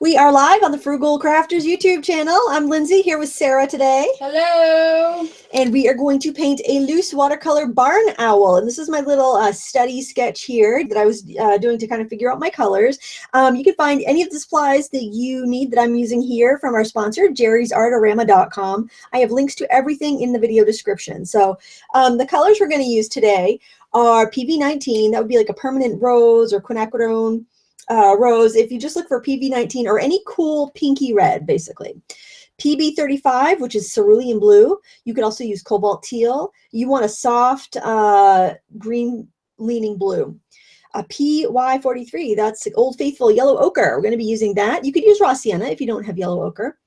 We are live on the Frugal Crafters YouTube channel. I'm Lindsay here with Sarah today. Hello. And we are going to paint a loose watercolor barn owl. And this is my little study sketch here that I was doing to kind of figure out my colors. You can find any of the supplies that you need that I'm using here from our sponsor, jerrysartorama.com. I have links to everything in the video description. So the colors we're going to use today are PV19. That would be like a permanent rose or quinacridone rose. If you just look for PV19 or any cool pinky red, basically. PB35, which is cerulean blue. You could also use cobalt teal. You want a soft green leaning blue. PY43, that's Old Faithful yellow ochre. We're going to be using that. You could use raw sienna if you don't have yellow ochre.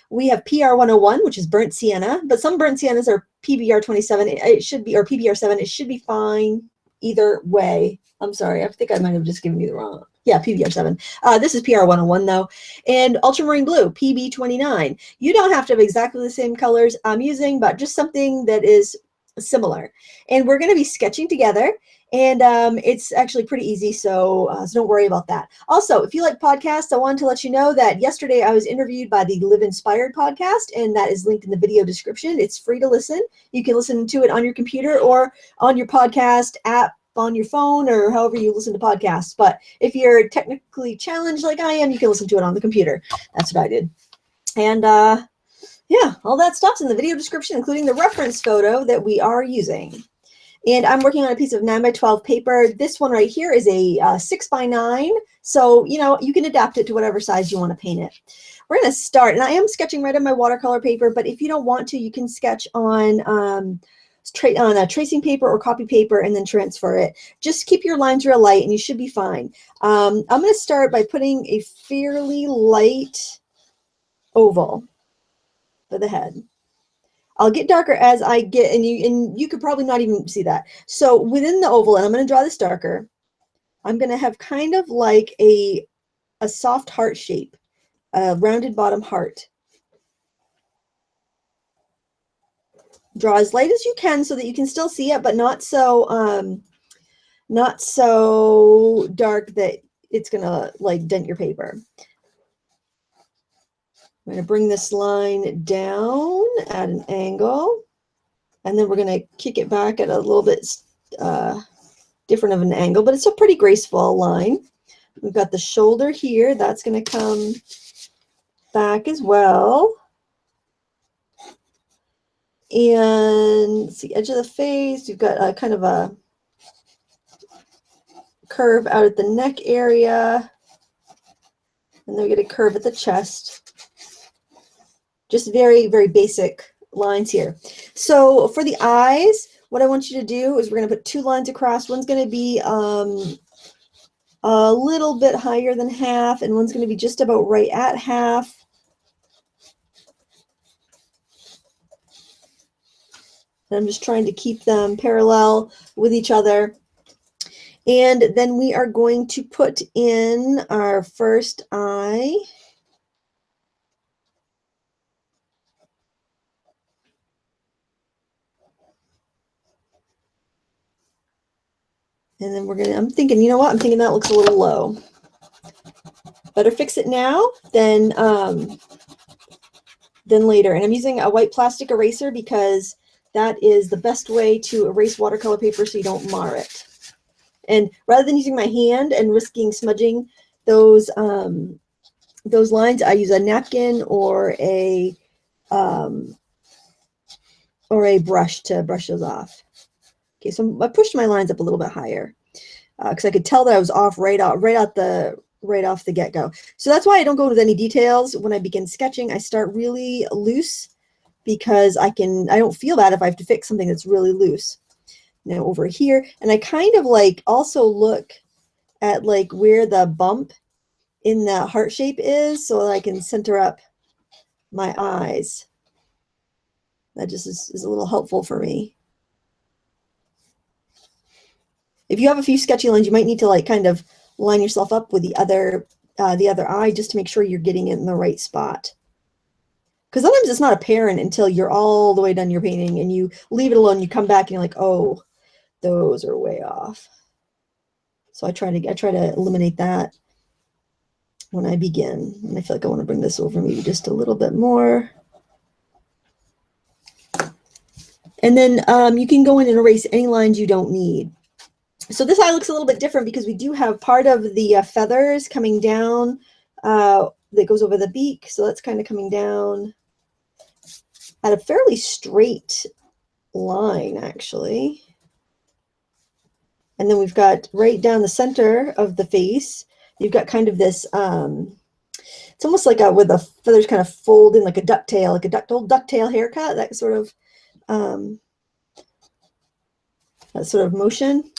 We have PR101, which is burnt sienna, but some burnt siennas are PBR27. It should be, or PBR7. It should be fine either way. I'm sorry, I think I might have just given you the wrong. Yeah, PBR7. This is PR101 though. And ultramarine blue, PB29. You don't have to have exactly the same colors I'm using, but just something that is similar. And we're going to be sketching together. And it's actually pretty easy, so don't worry about that. Also, if you like podcasts, I wanted to let you know that yesterday I was interviewed by the Live Inspired podcast, and that is linked in the video description. It's free to listen. You can listen to it on your computer or on your podcast app, on your phone, or however you listen to podcasts. But if you're technically challenged like I am, you can listen to it on the computer. That's what I did. And yeah, all that stuff's in the video description, including the reference photo that we are using. And I'm working on a piece of 9x12 paper. This one right here is a 6x9. So, you know, you can adapt it to whatever size you want to paint it. We're going to start, and I am sketching right on my watercolor paper, but if you don't want to, you can sketch on a tracing paper or copy paper and then transfer it. Just keep your lines real light and you should be fine. I'm going to start by putting a fairly light oval for the head. I'll get darker as I get, and you could probably not even see that. So within the oval, and I'm going to draw this darker, I'm going to have kind of like a soft heart shape, a rounded bottom heart. Draw as light as you can so that you can still see it, but not so dark that it's going to like dent your paper. I'm going to bring this line down at an angle, and then we're going to kick it back at a little bit different of an angle, but it's a pretty graceful line. We've got the shoulder here. That's going to come back as well. And it's the edge of the face. You've got a kind of a curve out at the neck area, and then we get a curve at the chest. Just very, very basic lines here. So for the eyes, what I want you to do is we're going to put two lines across. One's going to be a little bit higher than half, and one's going to be just about right at half. And I'm just trying to keep them parallel with each other. And then we are going to put in our first eye. And then we're going to, I'm thinking, you know what? I'm thinking that looks a little low. Better fix it now than later. And I'm using a white plastic eraser because that is the best way to erase watercolor paper so you don't mar it. And rather than using my hand and risking smudging those lines, I use a napkin or a brush to brush those off. Okay, so I pushed my lines up a little bit higher because I could tell that I was off right off the get-go. So that's why I don't go into any details when I begin sketching. I start really loose because I don't feel bad if I have to fix something that's really loose. Now over here, and I kind of like also look at like where the bump in the heart shape is so that I can center up my eyes. That just is a little helpful for me. If you have a few sketchy lines, you might need to like kind of line yourself up with the other eye just to make sure you're getting it in the right spot. Because sometimes it's not apparent until you're all the way done your painting and you leave it alone, you come back and you're like, oh, those are way off. So I try to eliminate that. when I begin. And I feel like I want to bring this over maybe just a little bit more. And then you can go in and erase any lines you don't need. So this eye looks a little bit different because we do have part of the feathers coming down that goes over the beak. So that's kind of coming down at a fairly straight line, actually. And then we've got right down the center of the face, you've got kind of this, it's almost like where the feathers kind of fold in like a ducktail, like a old ducktail haircut, that sort of motion.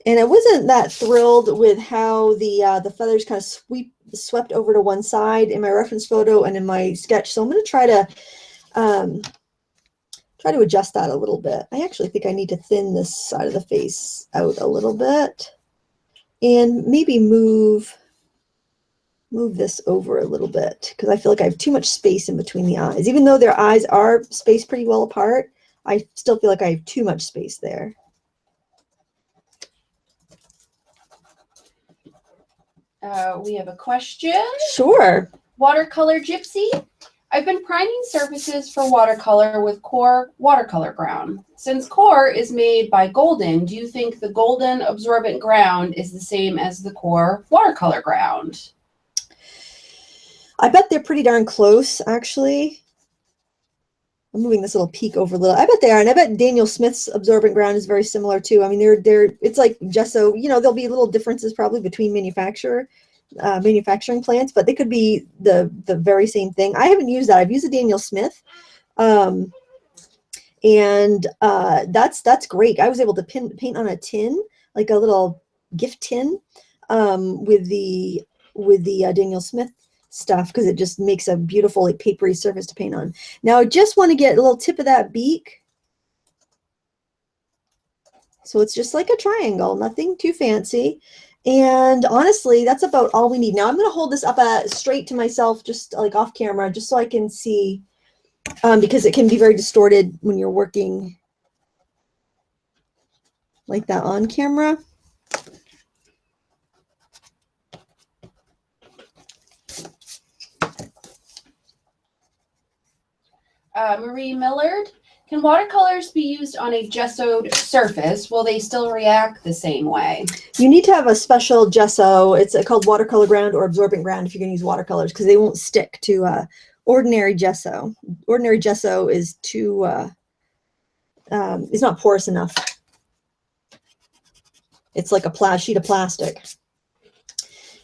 And I wasn't that thrilled with how the feathers kind of swept over to one side in my reference photo and in my sketch. So I'm going to try to adjust that a little bit. I actually think I need to thin this side of the face out a little bit and maybe move this over a little bit because I feel like I have too much space in between the eyes. Even though their eyes are spaced pretty well apart, I still feel like I have too much space there. We have a question. Sure. Watercolor Gypsy. I've been priming surfaces for watercolor with Core watercolor ground. Since Core is made by Golden, do you think the Golden absorbent ground is the same as the Core watercolor ground? I bet they're pretty darn close, actually. I'm moving this little peak over a little. I bet they are, and I bet Daniel Smith's absorbent ground is very similar too. I mean, it's like gesso. You know, there'll be little differences probably between manufacturing plants, but they could be the very same thing. I haven't used that. I've used a Daniel Smith, and that's great. I was able to paint on a tin, like a little gift tin, with the Daniel Smith stuff because it just makes a beautiful like papery surface to paint on. Now I just want to get a little tip of that beak. So it's just like a triangle, nothing too fancy. And honestly, that's about all we need. Now I'm going to hold this up straight to myself, just like off camera, just so I can see, because it can be very distorted when you're working like that on camera. Marie Millard, can watercolors be used on a gessoed surface? Will they still react the same way? You need to have a special gesso. It's called watercolor ground or absorbent ground if you're going to use watercolors because they won't stick to ordinary gesso. Ordinary gesso is too, it's not porous enough. It's like a sheet of plastic.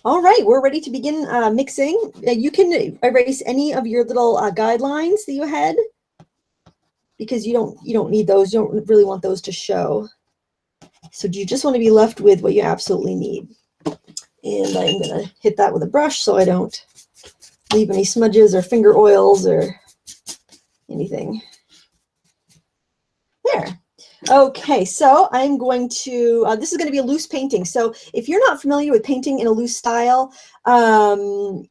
All right, we're ready to begin mixing. You can erase any of your little guidelines that you had because you don't need those. You don't really want those to show. So you just want to be left with what you absolutely need. And I'm going to hit that with a brush so I don't leave any smudges or finger oils or anything. There. Okay, so I'm going to, this is going to be a loose painting. So if you're not familiar with painting in a loose style,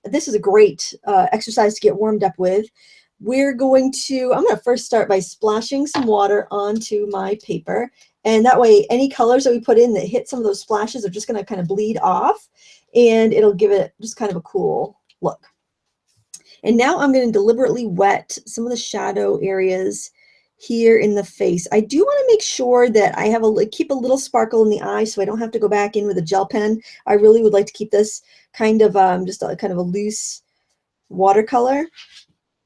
this is a great exercise to get warmed up with. I'm going to first start by splashing some water onto my paper. And that way, any colors that we put in that hit some of those splashes are just going to kind of bleed off. And it'll give it just kind of a cool look. And now I'm going to deliberately wet some of the shadow areas here in the face. I do want to make sure that I have keep a little sparkle in the eye so I don't have to go back in with a gel pen. I really would like to keep this kind of just a kind of a loose watercolor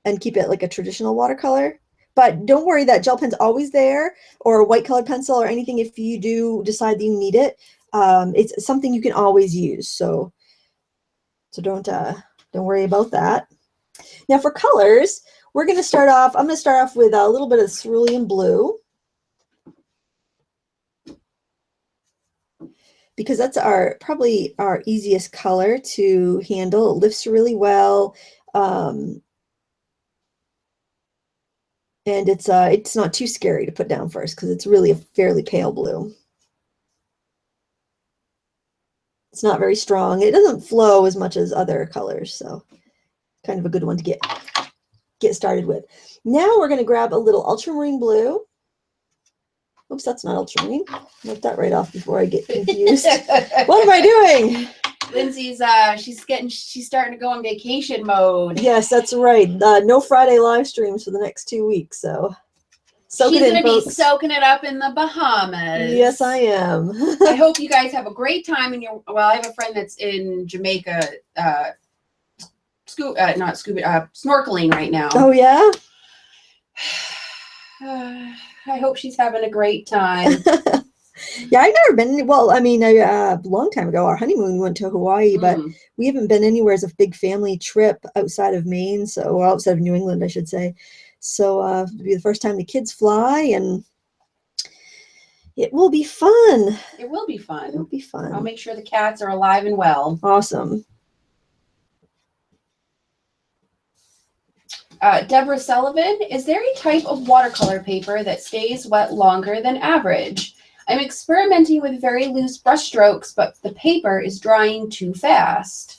and keep it like a traditional watercolor. But don't worry, that gel pen's always there, or a white colored pencil or anything if you do decide that you need it. It's something you can always use. So don't worry about that. Now for colors, I'm going to start off with a little bit of cerulean blue because that's probably our easiest color to handle. It lifts really well. And it's not too scary to put down first because it's really a fairly pale blue. It's not very strong. It doesn't flow as much as other colors, so kind of a good one to get started with. Now we're going to grab a little ultramarine blue. Oops, that's not ultramarine. Wipe that right off before I get confused. What am I doing? Lindsay's she's starting to go on vacation mode. Yes, that's right. No Friday live streams for the next 2 weeks, so She's gonna be soaking it up in the Bahamas. Yes, I am. I hope you guys have a great time in your. Well, I have a friend that's in Jamaica, snorkeling right now. Oh yeah. I hope she's having a great time. Yeah, I've never been. Well, I mean, a long time ago, our honeymoon we went to Hawaii, but we haven't been anywhere as a big family trip outside of Maine, or outside of New England, I should say. So it'll be the first time the kids fly, and it will be fun. It will be fun. It'll be fun. I'll make sure the cats are alive and well. Awesome. Deborah Sullivan, is there a type of watercolor paper that stays wet longer than average? I'm experimenting with very loose brush strokes, but the paper is drying too fast.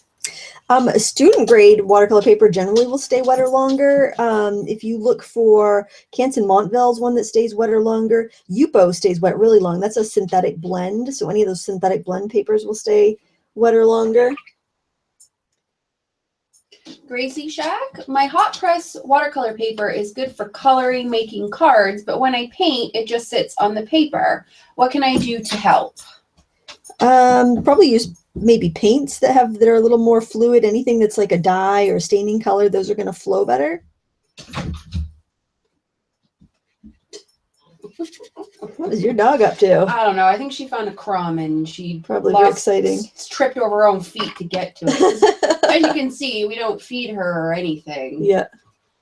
Student grade watercolor paper generally will stay wetter longer. If you look for Canson Montville's one that stays wetter longer, Yupo stays wet really long. That's a synthetic blend, so any of those synthetic blend papers will stay wetter longer. Gracie Shack, my hot press watercolor paper is good for coloring, making cards, but when I paint, it just sits on the paper. What can I do to help? Probably use maybe paints that are a little more fluid. Anything that's like a dye or staining color, those are going to flow better. What is your dog up to? I don't know. I think she found a crumb and she probably very exciting. Tripped over her own feet to get to it. As you can see, we don't feed her or anything. Yeah.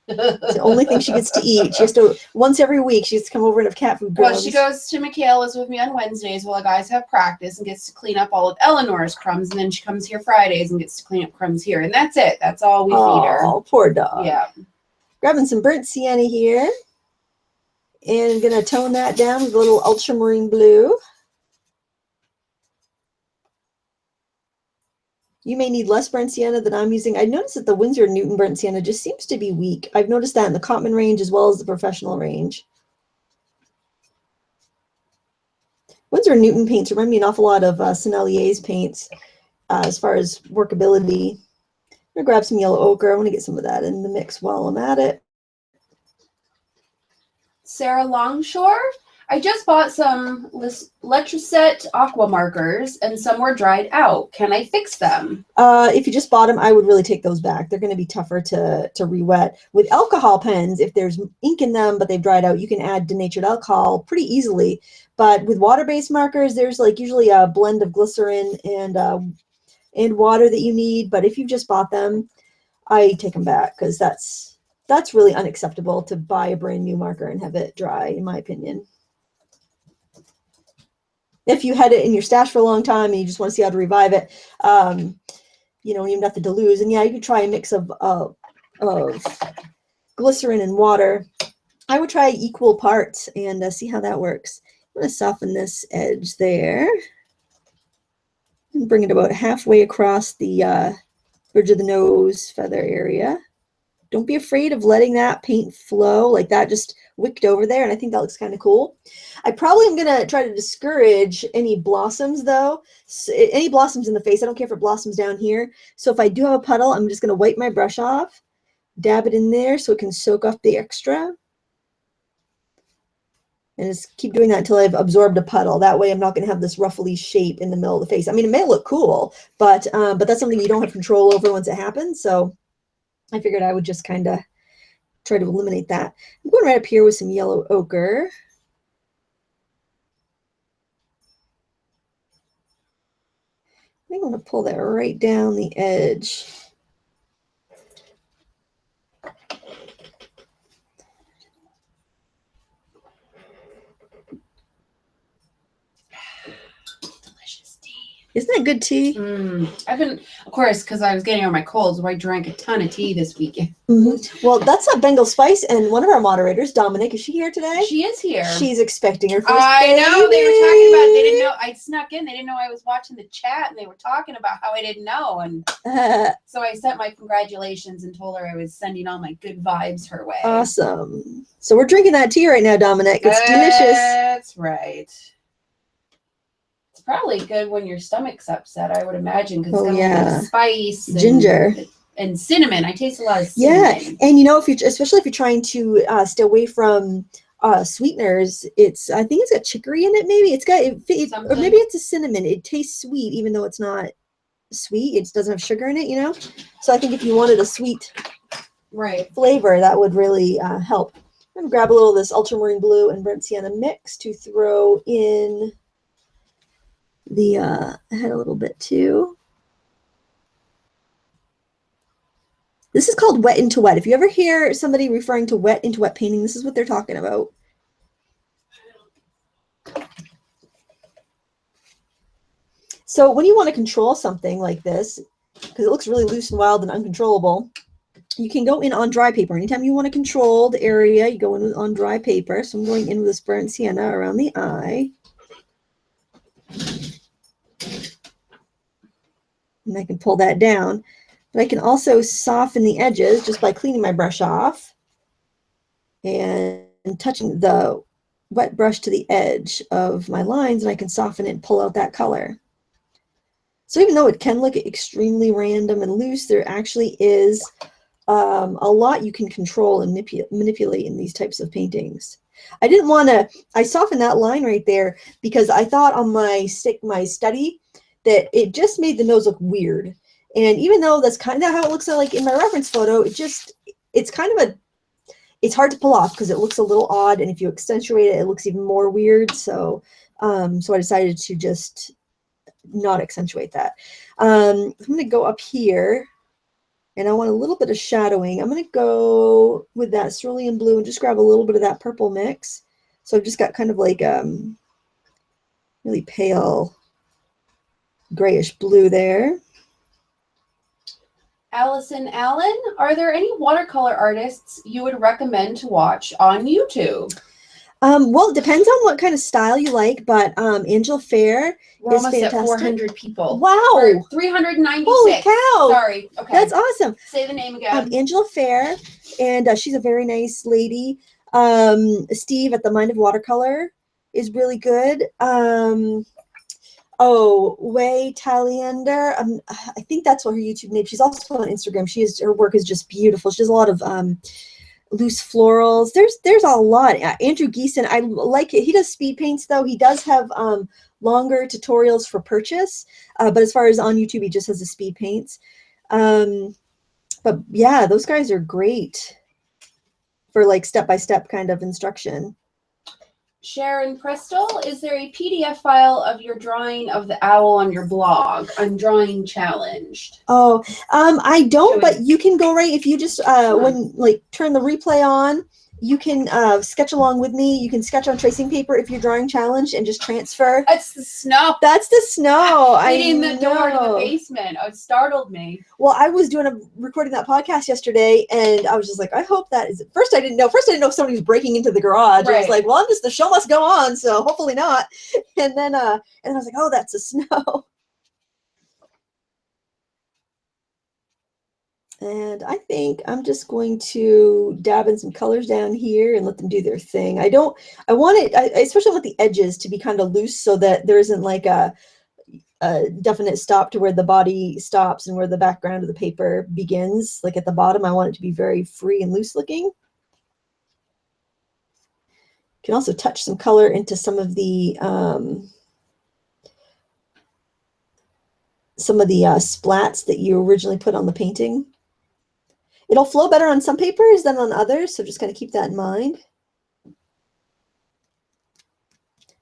It's the only thing she gets to eat. She has to, once every week, she has to come over and have cat food. Well, she goes to Michaela's with me on Wednesdays while the guys have practice and gets to clean up all of Eleanor's crumbs. And then she comes here Fridays and gets to clean up crumbs here. And that's it. That's all we feed her. Oh, poor dog. Yeah. Grabbing some burnt sienna here. And I'm going to tone that down with a little ultramarine blue. You may need less burnt sienna than I'm using. I noticed that the Winsor & Newton burnt sienna just seems to be weak. I've noticed that in the Cotman range as well as the professional range. Winsor & Newton paints remind me an awful lot of Sennelier's paints as far as workability. I'm going to grab some yellow ochre. I want to get some of that in the mix while I'm at it. Sarah Longshore, I just bought some Letraset aqua markers and some were dried out. Can I fix them? If you just bought them, I would really take those back. They're going to be tougher to re-wet. With alcohol pens, if there's ink in them but they've dried out, you can add denatured alcohol pretty easily. But with water-based markers, there's like usually a blend of glycerin and water that you need. But if you've just bought them, I take them back because that's really unacceptable to buy a brand new marker and have it dry, in my opinion. If you had it in your stash for a long time and you just want to see how to revive it, you know, you have nothing to lose. And yeah, you could try a mix of glycerin and water. I would try equal parts and see how that works. I'm going to soften this edge there and bring it about halfway across the bridge of the nose feather area. Don't be afraid of letting that paint flow like that just wicked over there. And I think that looks kind of cool. I probably am going to try to discourage any blossoms though. So, any blossoms in the face. I don't care if it blossoms down here. So if I do have a puddle, I'm just going to wipe my brush off, dab it in there so it can soak up the extra. And just keep doing that until I've absorbed a puddle. That way I'm not going to have this ruffly shape in the middle of the face. I mean, it may look cool, but that's something you don't have control over once it happens. So I figured I would just kind of try to eliminate that. I'm going right up here with some yellow ochre. I think I'm going to pull that right down the edge. Delicious tea. Isn't that good tea? I've been, of course, because I was getting over my colds, so I drank a ton of tea this weekend. Well, that's not Bengal Spice, and one of our moderators, Dominic, is she here today? She is here. She's expecting her first I baby. know. They were talking about it. They didn't know. I snuck in. They didn't know I was watching the chat, and they were talking about how I didn't know. And so I sent my congratulations and told her I was sending all my good vibes her way. Awesome. So we're drinking that tea right now, Dominic. It's delicious. That's right. It's probably good when your stomach's upset, I would imagine, because it's got a little bit of spice, ginger, and cinnamon. I taste a lot of cinnamon. Yeah, and especially if you're trying to stay away from sweeteners, I think it's got chicory in it. Maybe it's got or maybe it's a cinnamon. It tastes sweet, even though it's not sweet. It doesn't have sugar in it, So I think if you wanted a sweet flavor, that would really help. I'm gonna grab a little of this ultramarine blue and burnt sienna mix to throw in the head a little bit too. This is called wet into wet. If you ever hear somebody referring to wet into wet painting, this is what they're talking about. So when you want to control something like this, because it looks really loose and wild and uncontrollable, you can go in on dry paper. Anytime you want to control the area, you go in on dry paper. So I'm going in with this burnt sienna around the eye. And I can pull that down. But I can also soften the edges just by cleaning my brush off and touching the wet brush to the edge of my lines, and I can soften it and pull out that color. So even though it can look extremely random and loose, there actually is a lot you can control and manipulate in these types of paintings. I softened that line right there because I thought on my study that it just made the nose look weird. And even though that's kind of how it looks like in my reference photo, it's hard to pull off because it looks a little odd. And if you accentuate it, it looks even more weird. So, so I decided to just not accentuate that. I'm going to go up here and I want a little bit of shadowing. I'm going to go with that cerulean blue and just grab a little bit of that purple mix. So I've just got kind of like really pale grayish blue there. Allison Allen, are there any watercolor artists you would recommend to watch on YouTube? Well, it depends on what kind of style you like, but Angela Fair We're is almost fantastic. At 400 people. Wow. We're 396. Holy cow. Sorry. Okay. That's awesome. Say the name again. Angela Fair, and she's a very nice lady. Steve at the Mind of Watercolor is really good. Way Taliander. I think that's what her YouTube name. She's also on Instagram. Her work is just beautiful. She does a lot of loose florals. There's a lot. Andrew Geeson, I like it. He does speed paints though. He does have longer tutorials for purchase, but as far as on YouTube, he just has the speed paints. But yeah, those guys are great for like step-by-step kind of instruction. Sharon Prestel, is there a PDF file of your drawing of the owl on your blog? I'm drawing challenged. Oh, I don't, but you can go right if you just turn the replay on, you can sketch along with me. You can sketch on tracing paper if you're drawing challenged and just transfer. That's the snow. That's the snow. Hitting the door to the basement. It startled me. Well, I was recording that podcast yesterday, and I was just like, I hope that is. First, I didn't know if somebody was breaking into the garage. Right. I was like, well, the show must go on, so hopefully not. And then I was like, oh, that's the snow. And I think I'm just going to dab in some colors down here and let them do their thing. I want it, especially with the edges, to be kind of loose so that there isn't like a definite stop to where the body stops and where the background of the paper begins. Like at the bottom, I want it to be very free and loose looking. You can also touch some color into some of the splats that you originally put on the painting. It'll flow better on some papers than on others, so just kind of keep that in mind.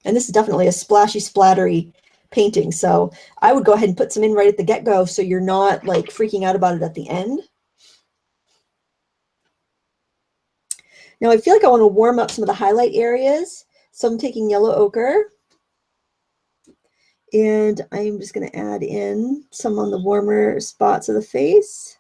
And this is definitely a splashy, splattery painting, so I would go ahead and put some in right at the get-go so you're not like freaking out about it at the end. Now I feel like I want to warm up some of the highlight areas, so I'm taking yellow ochre And I'm just going to add in some on the warmer spots of the face.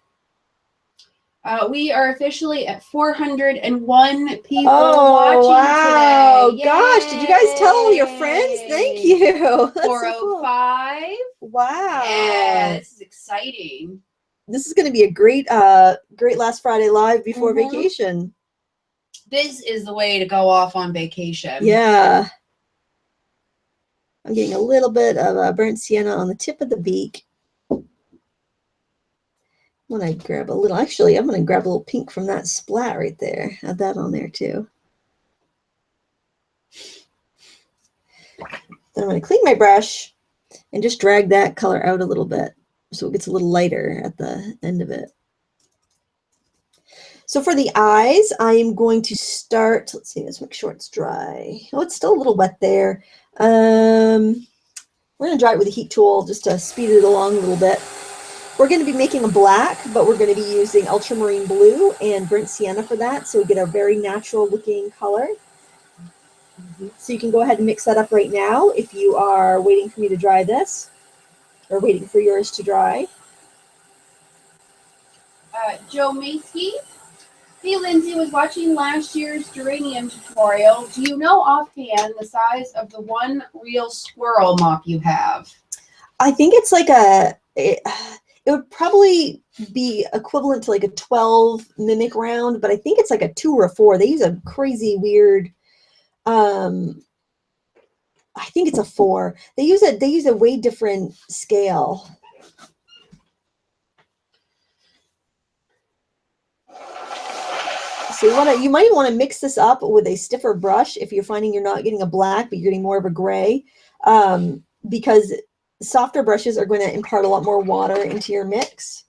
We are officially at 401 people Oh, watching wow. today. Gosh, did you guys tell all your friends? Thank you. That's 405. So cool. Wow. Yeah, this is exciting. This is going to be a great great last Friday live before vacation. This is the way to go off on vacation. Yeah. I'm getting a little bit of burnt sienna on the tip of the beak. I'm going to grab a little, actually, I'm going to grab a little pink from that splat right there. Add that on there too. Then I'm going to clean my brush and just drag that color out a little bit so it gets a little lighter at the end of it. So for the eyes, I am going to start, let's see, let's make sure it's dry. Oh, it's still a little wet there. We're going to dry it with a heat tool just to speed it along a little bit. We're going to be making a black, but we're going to be using ultramarine blue and burnt sienna for that, so we get a very natural looking color. So you can go ahead and mix that up right now if you are waiting for me to dry this, or waiting for yours to dry. Joe Maskey. Hey, Lindsay, was watching last year's geranium tutorial. Do you know offhand the size of the one real squirrel mop you have? I think it's like it would probably be equivalent to like a 12 mimic round, but I think it's like a 2 or a 4. They use a crazy weird, I think it's a 4. They use a way different scale. So you might want to mix this up with a stiffer brush if you're finding you're not getting a black, but you're getting more of a gray, because softer brushes are going to impart a lot more water into your mix.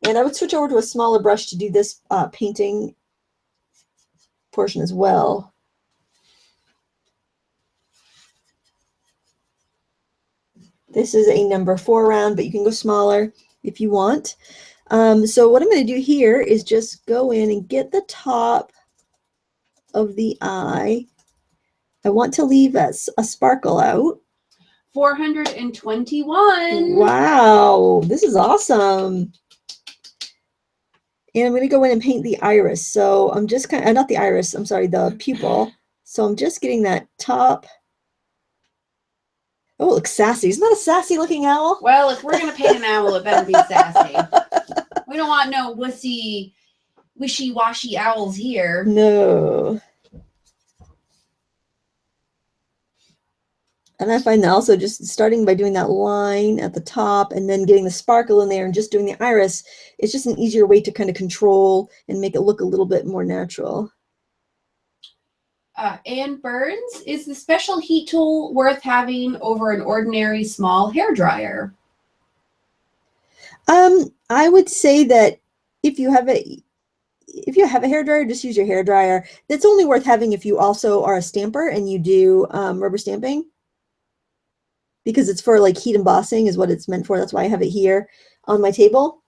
And I would switch over to a smaller brush to do this painting portion as well. This is a number 4 round, but you can go smaller if you want. So what I'm going to do here is just go in and get the top of the eye. I want to leave a sparkle out. 421. Wow, this is awesome. And I'm going to go in and paint the iris. So I'm just kind of, not the iris, I'm sorry, the pupil. So I'm just getting that top. Oh, it looks sassy. Isn't that a sassy looking owl? Well, if we're going to paint an owl, it better be sassy. We don't want no wussy, wishy-washy owls here. No. And I find that also just starting by doing that line at the top and then getting the sparkle in there and just doing the iris, it's just an easier way to kind of control and make it look a little bit more natural. Ann Burns, is the special heat tool worth having over an ordinary small hairdryer? I would say that if you have a hairdryer, just use your hairdryer. That's only worth having if you also are a stamper and you do rubber stamping, because it's for like heat embossing is what it's meant for. That's why I have it here on my table.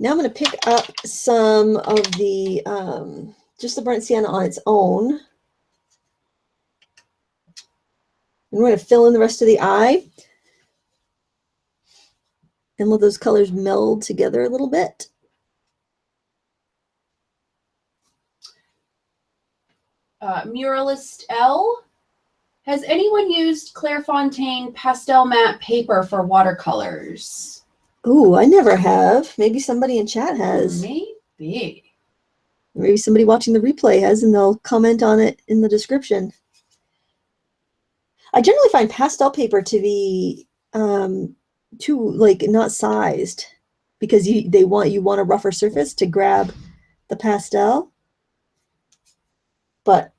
Now I'm going to pick up some of the, just the burnt sienna on its own. And we're going to fill in the rest of the eye and let those colors meld together a little bit. Muralist L, has anyone used Clairefontaine pastel matte paper for watercolors? Ooh, I never have. Maybe somebody in chat has. Maybe. Maybe somebody watching the replay has, and they'll comment on it in the description. I generally find pastel paper to be too like not sized, because you want a rougher surface to grab the pastel. But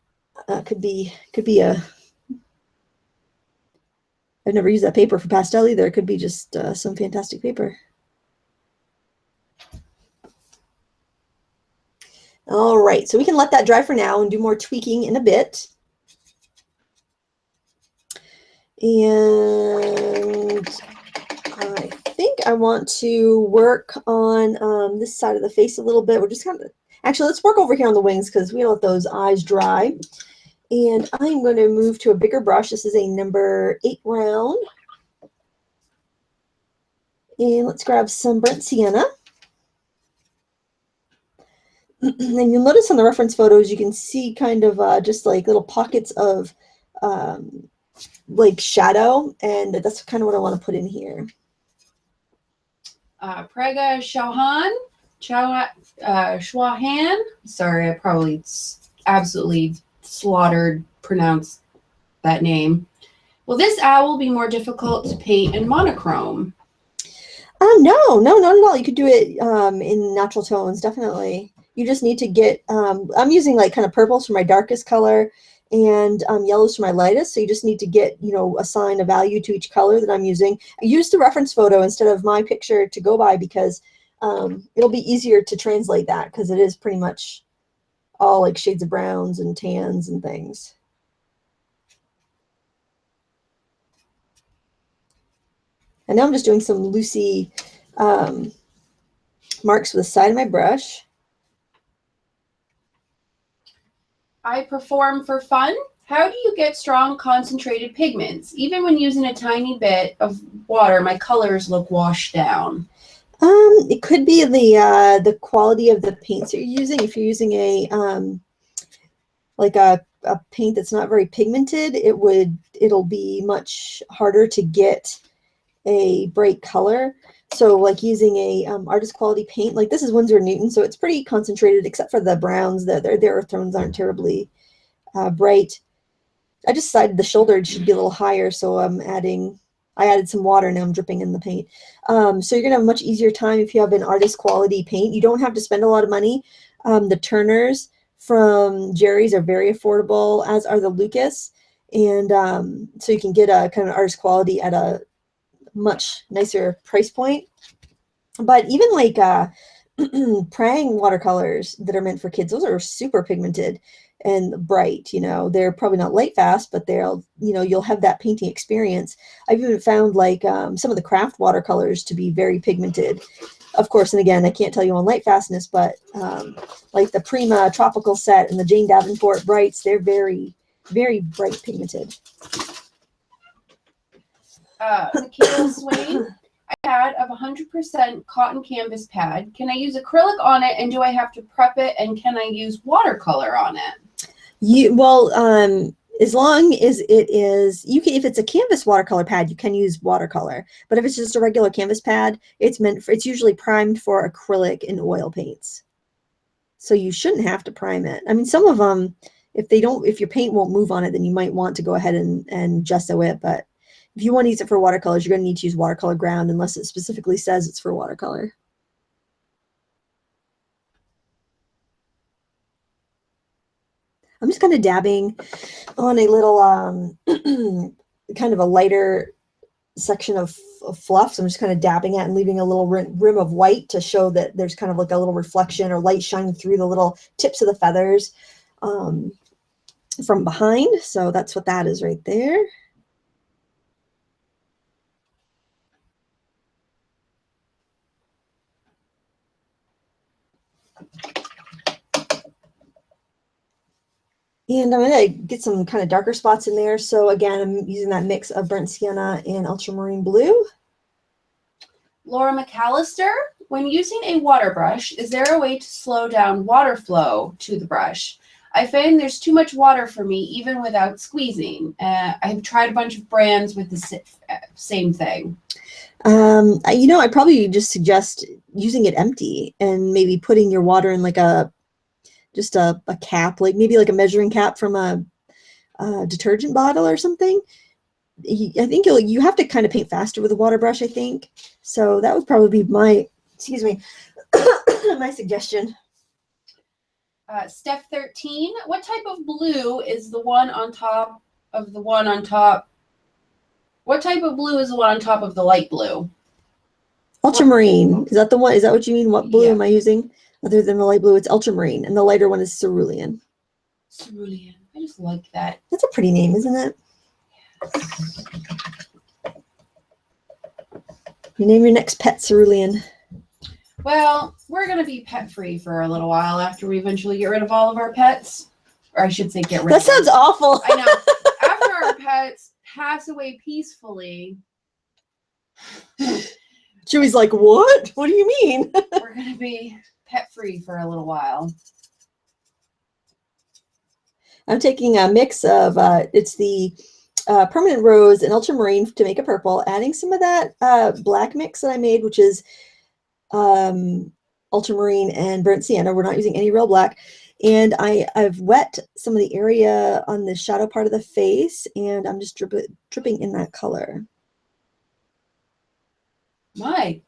could be a. I've never used that paper for pastel either. It could be just some fantastic paper. All right, so we can let that dry for now and do more tweaking in a bit. And I think I want to work on this side of the face a little bit. We're just kind of, actually, let's work over here on the wings because we don't let those eyes dry. And I'm going to move to a bigger brush. This is a number 8 round. And let's grab some burnt sienna. And you'll notice on the reference photos, you can see kind of just like little pockets of like shadow. And that's kind of what I want to put in here. Prega Chauhan. Sorry, I probably absolutely pronounced that name. Will this owl be more difficult to paint in monochrome? No, not at all. You could do it in natural tones, definitely. You just need to get, I'm using like kind of purples for my darkest color and yellows for my lightest. So you just need to get, assign a value to each color that I'm using. I used the reference photo instead of my picture to go by because it'll be easier to translate that because it is pretty much all like shades of browns and tans and things. And now I'm just doing some loosey marks with the side of my brush. I perform for fun. How do you get strong concentrated pigments? Even when using a tiny bit of water, my colors look washed down. It could be the quality of the paints you're using. If you're using a paint that's not very pigmented, it'll be much harder to get a bright color. So like using a artist quality paint, like this is Winsor & Newton, so it's pretty concentrated except for the browns. Their earth tones aren't terribly bright. I just decided the shoulder should be a little higher, so I added some water, now I'm dripping in the paint. So you're gonna have a much easier time if you have an artist quality paint. You don't have to spend a lot of money. The Turners from Jerry's are very affordable, as are the Lucas. And so you can get a kind of artist quality at a much nicer price point. But even like Prang watercolors that are meant for kids, those are super pigmented and bright. They're probably not light fast, but you'll have that painting experience. I've even found like some of the craft watercolors to be very pigmented, of course. And again, I can't tell you on light fastness, but like the Prima Tropical set and the Jane Davenport Brights, they're very, very bright pigmented. Michaela Swain, a pad of 100% cotton canvas pad. Can I use acrylic on it, and do I have to prep it, and can I use watercolor on it? As long as it is, if it's a canvas watercolor pad, you can use watercolor. But if it's just a regular canvas pad, it's usually primed for acrylic and oil paints. So you shouldn't have to prime it. I mean, some of them, if your paint won't move on it, then you might want to go ahead and gesso it. But if you want to use it for watercolors, you're going to need to use watercolor ground unless it specifically says it's for watercolor. I'm just kind of dabbing on a little kind of a lighter section of fluff. So I'm just kind of dabbing it and leaving a little rim of white to show that there's kind of like a little reflection or light shining through the little tips of the feathers from behind. So that's what that is right there. And I'm going to get some kind of darker spots in there. So again, I'm using that mix of burnt sienna and ultramarine blue. Laura McAllister, when using a water brush, is there a way to slow down water flow to the brush? I find there's too much water for me, even without squeezing. I've tried a bunch of brands with the same thing. I probably just suggest using it empty and maybe putting your water in like just a cap, like maybe like a measuring cap from a detergent bottle or something. I think you have to kind of paint faster with a water brush, I think. So that would probably be my suggestion. Steph 13, what type of blue is the one on top of the one on top? What type of blue is the one on top of the light blue? Ultramarine. Is that the one? Is that what you mean? What blue am I using? Other than the light blue, it's ultramarine, and the lighter one is cerulean. Cerulean. I just like that. That's a pretty name, isn't it? Yes. You name your next pet Cerulean. Well, we're going to be pet-free for a little while after we eventually get rid of all of our pets. Or I should say get rid That of them. sounds awful. I know. After our pets pass away peacefully. Chewy's like, what? What do you mean? We're going to be pet free for a little while. I'm taking a mix of, it's the permanent rose and ultramarine to make a purple, adding some of that black mix that I made, which is ultramarine and burnt sienna. We're not using any real black. And I've wet some of the area on the shadow part of the face, and I'm just dripping in that color. My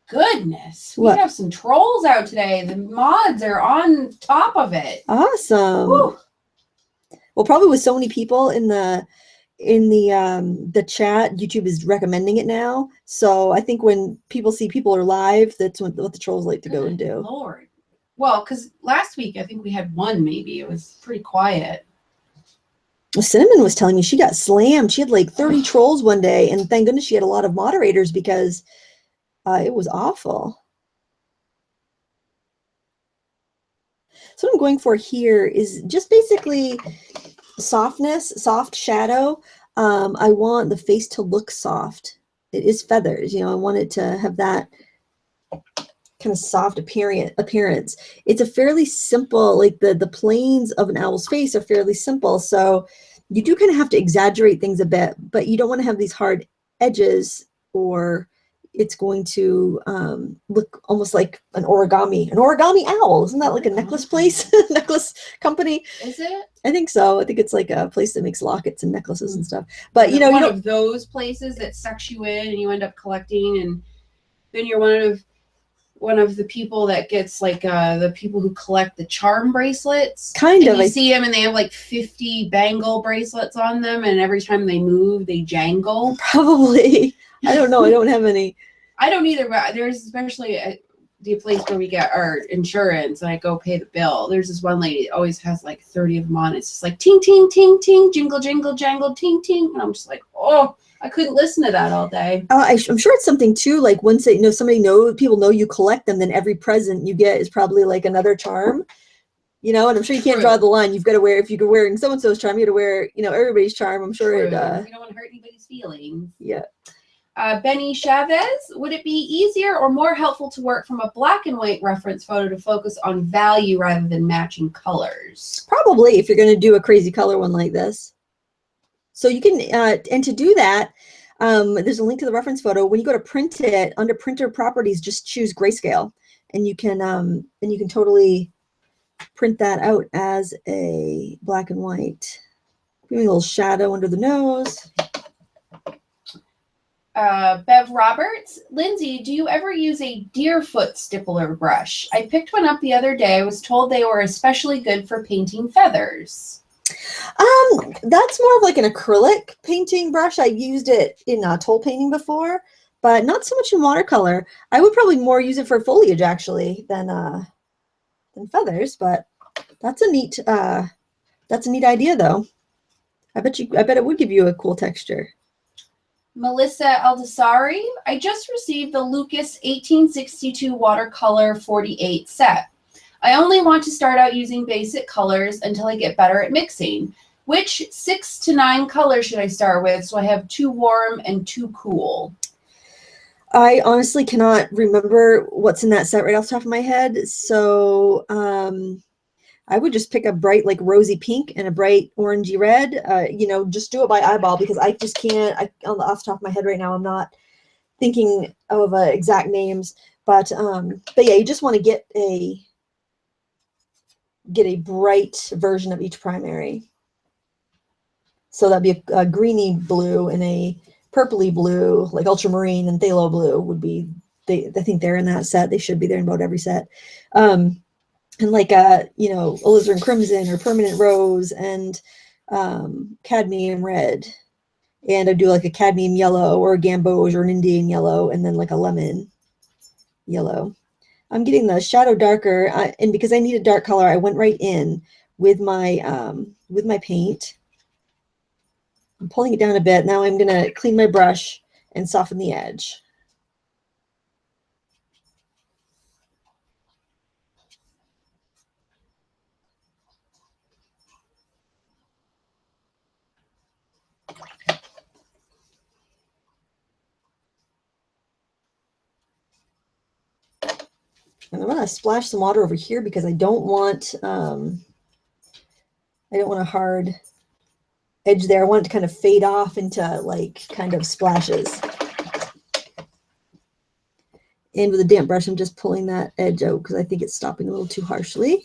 goodness. What? We have some trolls out today. The mods are on top of it. Awesome. Woo. Well, probably with so many people in the chat, YouTube is recommending it now. So I think when people see people are live, that's what the trolls like to go and do. Lord. Well, because last week I think we had one maybe. It was pretty quiet. Cinnamon was telling me she got slammed. She had like 30 trolls one day, and thank goodness she had a lot of moderators because it was awful. So what I'm going for here is just basically softness, soft shadow. I want the face to look soft. It is feathers, you know, I want it to have that kind of soft appearance. It's a fairly simple, like the planes of an owl's face are fairly simple. So you do kind of have to exaggerate things a bit, but you don't want to have these hard edges, or it's going to look almost like an origami owl. Isn't that like a necklace place, necklace company? Is it? I think so. I think it's like a place that makes lockets and necklaces and stuff. But you know, one of those places that sucks you in and you end up collecting, and then you're one of the people that gets like the people who collect the charm bracelets. Kind of. You see them and they have like 50 bangle bracelets on them, and every time they move, they jangle. Probably. I don't know. I don't have any. I don't either, but there's especially the place where we get our insurance and I go pay the bill. There's this one lady that always has like 30 of them on. It's just like ting, ting, ting, ting, jingle, jingle, jangle, ting, ting. And I'm just like, oh, I couldn't listen to that all day. I'm sure it's something too, like once they know, people know you collect them, then every present you get is probably like another charm, you know, and I'm sure you can't draw the line. You've got to wear, if you're wearing so-and-so's charm, you got to wear, you know, everybody's charm. I'm sure you don't want to hurt anybody's feelings. Yeah. Benny Chavez, would it be easier or more helpful to work from a black and white reference photo to focus on value rather than matching colors? Probably, if you're going to do a crazy color one like this. So you can, and to do that, there's a link to the reference photo. When you go to print it, under printer properties, just choose grayscale, and you can totally print that out as a black and white. Giving a little shadow under the nose. Bev Roberts, Lindsay, do you ever use a deerfoot stippler brush? I picked one up the other day. I was told they were especially good for painting feathers. That's more of like an acrylic painting brush. I've used it in toll painting before, but not so much in watercolor. I would probably more use it for foliage actually than feathers, but that's a neat idea though. I bet it would give you a cool texture. Melissa Aldasari, I just received the Lucas 1862 watercolor 48 set. I only want to start out using basic colors until I get better at mixing. Which 6 to 9 colors should I start with so I have 2 warm and 2 cool? I honestly cannot remember what's in that set right off the top of my head. So I would just pick a bright, like rosy pink and a bright orangey red. You know, just do it by eyeball because I just can't. Off the top of my head right now, I'm not thinking of exact names. But yeah, you just want to get a bright version of each primary. So that'd be a greeny blue and a purpley blue, like ultramarine and phthalo blue would be. I think they're in that set. They should be there in about every set. And like you know, alizarin crimson or permanent rose and cadmium red, and I do like a cadmium yellow or a gamboge or an Indian yellow, and then like a lemon yellow. I'm getting the shadow darker, and because I need a dark color, I went right in with my paint. I'm pulling it down a bit. Now I'm gonna clean my brush and soften the edge. And I'm going to splash some water over here because I don't want a hard edge there. I want it to kind of fade off into like kind of splashes. And with a damp brush, I'm just pulling that edge out because I think it's stopping a little too harshly.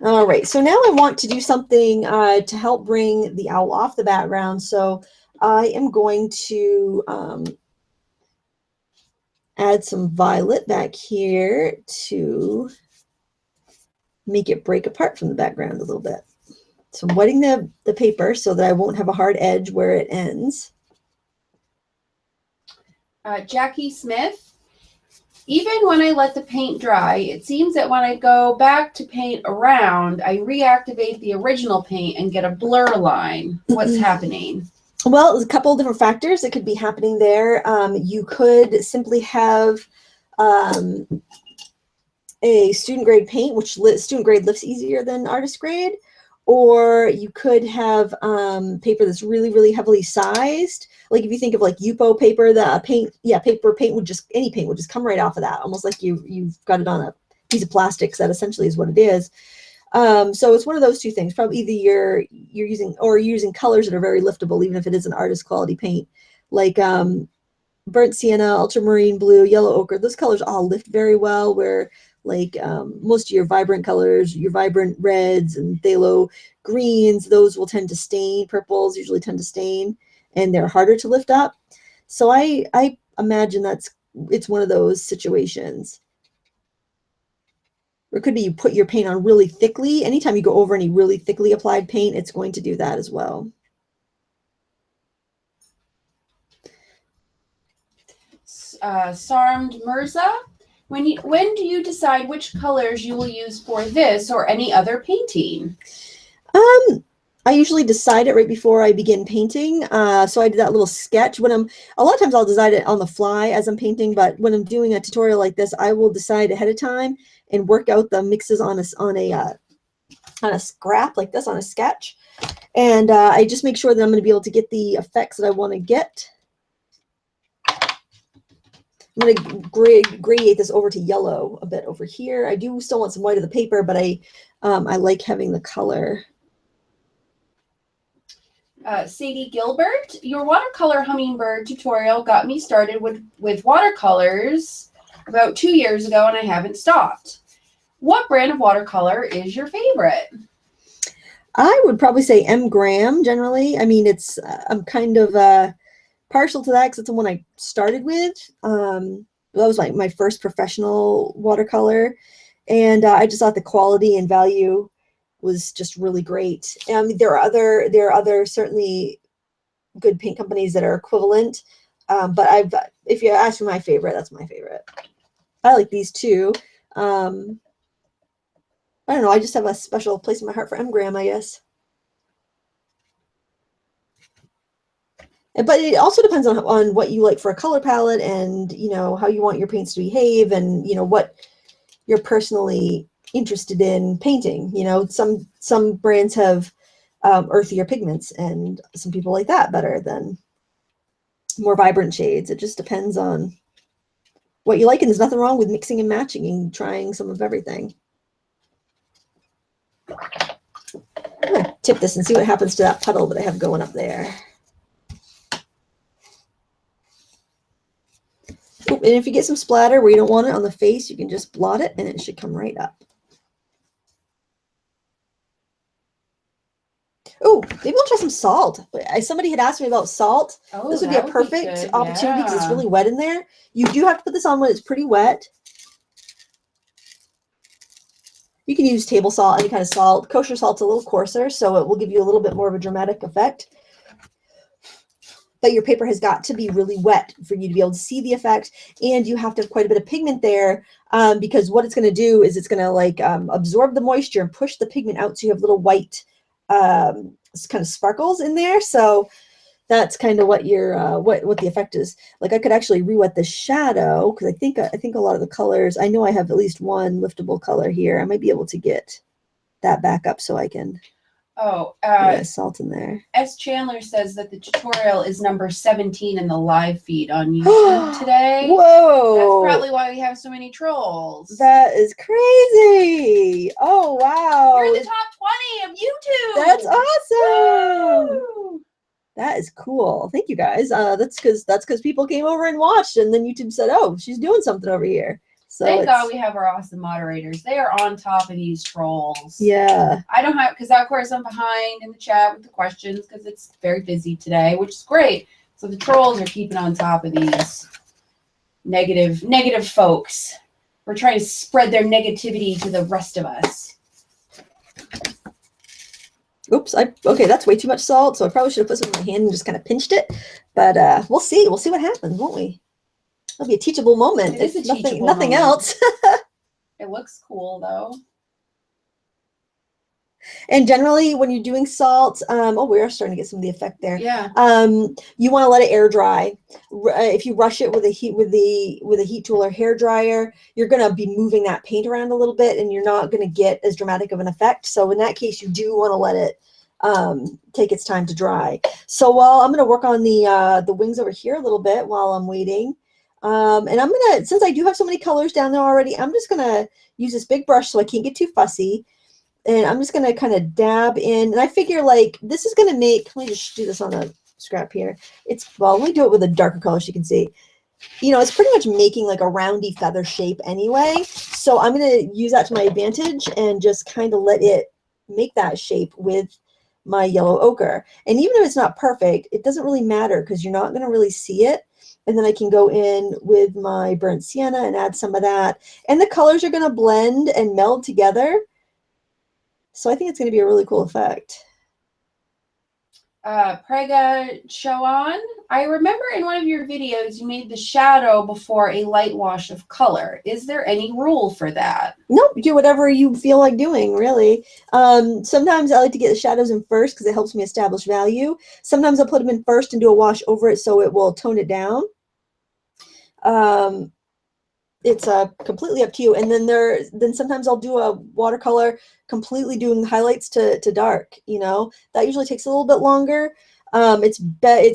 All right, so now I want to do something to help bring the owl off the background. So I am going to add some violet back here to make it break apart from the background a little bit. So I'm wetting the paper so that I won't have a hard edge where it ends. Jackie Smith. Even when I let the paint dry, it seems that when I go back to paint around, I reactivate the original paint and get a blur line. What's happening? Well, there's a couple of different factors that could be happening there. You could simply have a student grade paint, which student grade lifts easier than artist grade, or you could have paper that's really, really heavily sized. Like if you think of like Yupo paper, the paint, paint would just, any paint would just come right off of that, almost like you've got it on a piece of plastic. So that essentially is what it is. So it's one of those two things. Probably either you're using colors that are very liftable, even if it is an artist quality paint, like burnt sienna, ultramarine blue, yellow ochre. Those colors all lift very well. Where like most of your vibrant colors, your vibrant reds and phthalo greens, those will tend to stain. Purples usually tend to stain, and they're harder to lift up. So I imagine it's one of those situations. Or it could be you put your paint on really thickly. Anytime you go over any really thickly applied paint, it's going to do that as well. Sarmed Mirza, when do you decide which colors you will use for this or any other painting? I usually decide it right before I begin painting. So I do that little sketch. A lot of times I'll decide it on the fly as I'm painting, but when I'm doing a tutorial like this, I will decide ahead of time and work out the mixes on a scrap like this, on a sketch. And I just make sure that I'm going to be able to get the effects that I want to get. I'm going to gradiate this over to yellow a bit over here. I do still want some white of the paper, but I like having the color. Sadie Gilbert, your watercolor hummingbird tutorial got me started with watercolors about 2 years ago, and I haven't stopped. What brand of watercolor is your favorite? I would probably say M. Graham generally. I mean, I'm kind of partial to that because it's the one I started with. That was like my first professional watercolor, and I just thought the quality and value was just really great. There are other certainly good paint companies that are equivalent, but if you ask for my favorite, that's my favorite. I like these two. I don't know. I just have a special place in my heart for M. Graham, I guess. But it also depends on what you like for a color palette, and how you want your paints to behave, and what you're personally interested in painting. Some brands have earthier pigments, and some people like that better than more vibrant shades. It just depends on what you like, and there's nothing wrong with mixing and matching and trying some of everything. I'm going to tip this and see what happens to that puddle that I have going up there. And if you get some splatter where you don't want it on the face, you can just blot it and it should come right up. Oh, maybe we'll try some salt. Somebody had asked me about salt. Oh, this would be a perfect opportunity because it's really wet in there. You do have to put this on when it's pretty wet. You can use table salt, any kind of salt. Kosher salt's a little coarser, so it will give you a little bit more of a dramatic effect. But your paper has got to be really wet for you to be able to see the effect, and you have to have quite a bit of pigment there, because what it's going to do is it's going to like absorb the moisture and push the pigment out, so you have little white kind of sparkles in there. So that's kind of what your what the effect is. Like I could actually re-wet the shadow because I think a lot of the colors. I know I have at least one liftable color here. I might be able to get that back up so I can. Oh, yeah, salt in there. S. Chandler says that the tutorial is number 17 in the live feed on YouTube today. Whoa! That's probably why we have so many trolls. That is crazy. Oh, wow. You're in the top 20 of YouTube. That's awesome. Woo! That is cool. Thank you guys. That's because people came over and watched, and then YouTube said, "Oh, she's doing something over here." So thank God we have our awesome moderators. They are on top of these trolls. Yeah. I don't have, because of course I'm behind in the chat with the questions because it's very busy today, which is great. So the trolls are keeping on top of these negative folks. We're trying to spread their negativity to the rest of us. Oops, okay, that's way too much salt, so I probably should have put some in my hand and just kind of pinched it. But we'll see. We'll see what happens, won't we? It'll be a teachable moment. It is a teachable nothing moment. else. It looks cool though. And generally, when you're doing salt, oh, we are starting to get some of the effect there. Yeah. You want to let it air dry. If you rush it with a heat tool or hair dryer, you're going to be moving that paint around a little bit, and you're not going to get as dramatic of an effect. So in that case, you do want to let it take its time to dry. So while I'm going to work on the wings over here a little bit while I'm waiting. And I'm going to, since I do have so many colors down there already, I'm just going to use this big brush so I can't get too fussy. And I'm just going to kind of dab in. And I figure, like, this is going to make, let me just do this on a scrap here. Well, let me do it with a darker color so you can see. You know, it's pretty much making like a roundy feather shape anyway. So I'm going to use that to my advantage and just kind of let it make that shape with my yellow ochre. And even if it's not perfect, it doesn't really matter because you're not going to really see it. And then I can go in with my burnt sienna and add some of that. And the colors are going to blend and meld together. So I think it's going to be a really cool effect. Prega Chowan, I remember in one of your videos you made the shadow before a light wash of color. Is there any rule for that? Nope, do whatever you feel like doing, really. Sometimes I like to get the shadows in first because it helps me establish value. Sometimes I'll put them in first and do a wash over it so it will tone it down. It's completely up to you. And then sometimes I'll do a watercolor completely doing highlights to dark. You know, that usually takes a little bit longer. It's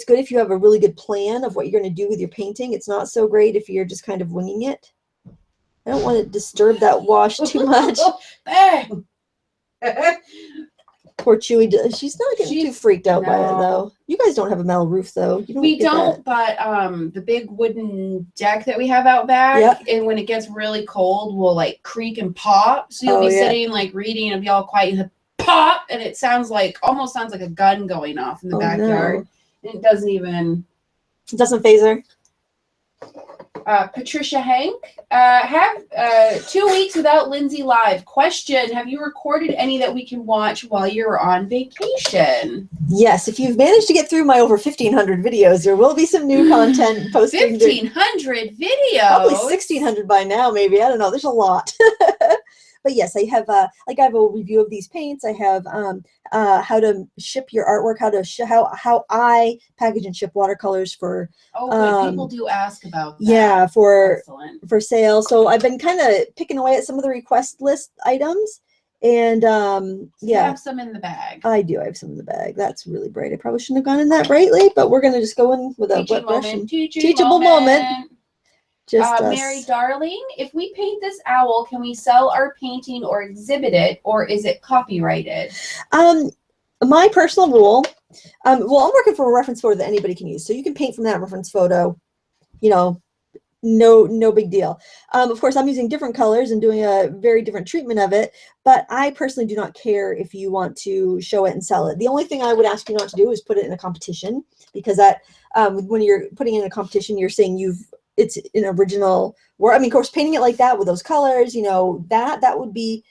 good if you have a really good plan of what you're going to do with your painting. It's not so great if you're just kind of winging it. I don't want to disturb that wash too much. Bang! Poor Chewy. She's not getting too freaked out by it, though. You guys don't have a metal roof, though. We don't, but the big wooden deck that we have out back, and when it gets really cold, will like creak and pop. So you'll be sitting like reading and be all quiet, and pop, and it almost sounds like a gun going off in the backyard. No. And it doesn't faze her. Patricia Hank, have 2 weeks without Lindsay live. Question, have you recorded any that we can watch while you're on vacation? Yes, if you've managed to get through my over 1,500 videos, there will be some new content posted. 1,500 videos? Probably 1,600 by now, maybe. I don't know. There's a lot. But yes, I have I have a review of these paints. I have how to ship your artwork, how I package and ship watercolors for. Oh, good. People do ask about that. Yeah, for sale. So I've been kind of picking away at some of the request list items, and You have some in the bag. I do. I have some in the bag. That's really bright. I probably shouldn't have gone in that brightly, but we're gonna just go in with a wet brush. Teachable moment. Mary Darling, if we paint this owl, can we sell our painting or exhibit it, or is it copyrighted? My personal rule, well, I'm working for a reference photo that anybody can use, so you can paint from that reference photo, you know, no big deal. Of course, I'm using different colors and doing a very different treatment of it, but I personally do not care if you want to show it and sell it. The only thing I would ask you not to do is put it in a competition, because that when you're putting it in a competition, you're saying it's an original work. I mean, of course, painting it like that with those colors, you know, that would be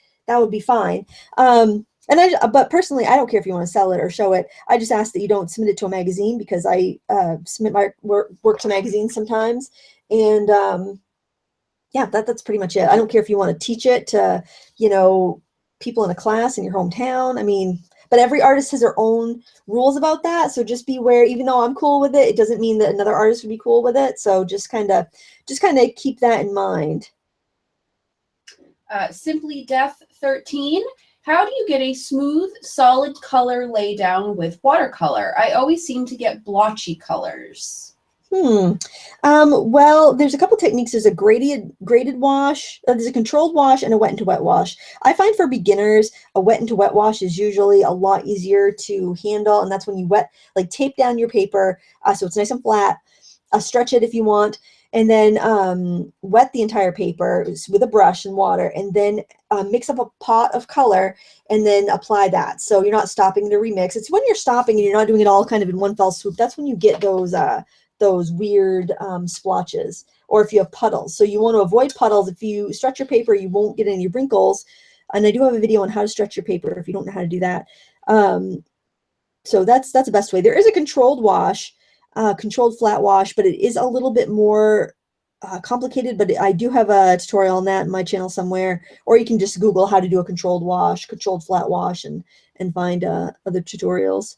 fine. But personally, I don't care if you want to sell it or show it. I just ask that you don't submit it to a magazine, because I submit my work to magazines sometimes. And yeah, that's pretty much it. I don't care if you want to teach it to, you know, people in a class in your hometown. I mean, but every artist has their own rules about that. So just beware. Even though I'm cool with it, it doesn't mean that another artist would be cool with it. So just kind of keep that in mind. Simply Death 13. How do you get a smooth, solid color laydown with watercolor? I always seem to get blotchy colors. Well, there's a couple techniques. There's a graded wash, there's a controlled wash, and a wet into wet wash. I find for beginners, a wet into wet wash is usually a lot easier to handle, and that's when you tape down your paper so it's nice and flat. Stretch it if you want, and then wet the entire paper with a brush and water, and then mix up a pot of color and then apply that. So you're not stopping to remix. It's when you're stopping and you're not doing it all kind of in one fell swoop. That's when you get those weird splotches, or if you have puddles. So you want to avoid puddles. If you stretch your paper, you won't get any wrinkles. And I do have a video on how to stretch your paper if you don't know how to do that. So that's the best way. There is a controlled wash, controlled flat wash, but it is a little bit more complicated, but I do have a tutorial on that in my channel somewhere, or you can just Google how to do a controlled wash, controlled flat wash, and find other tutorials.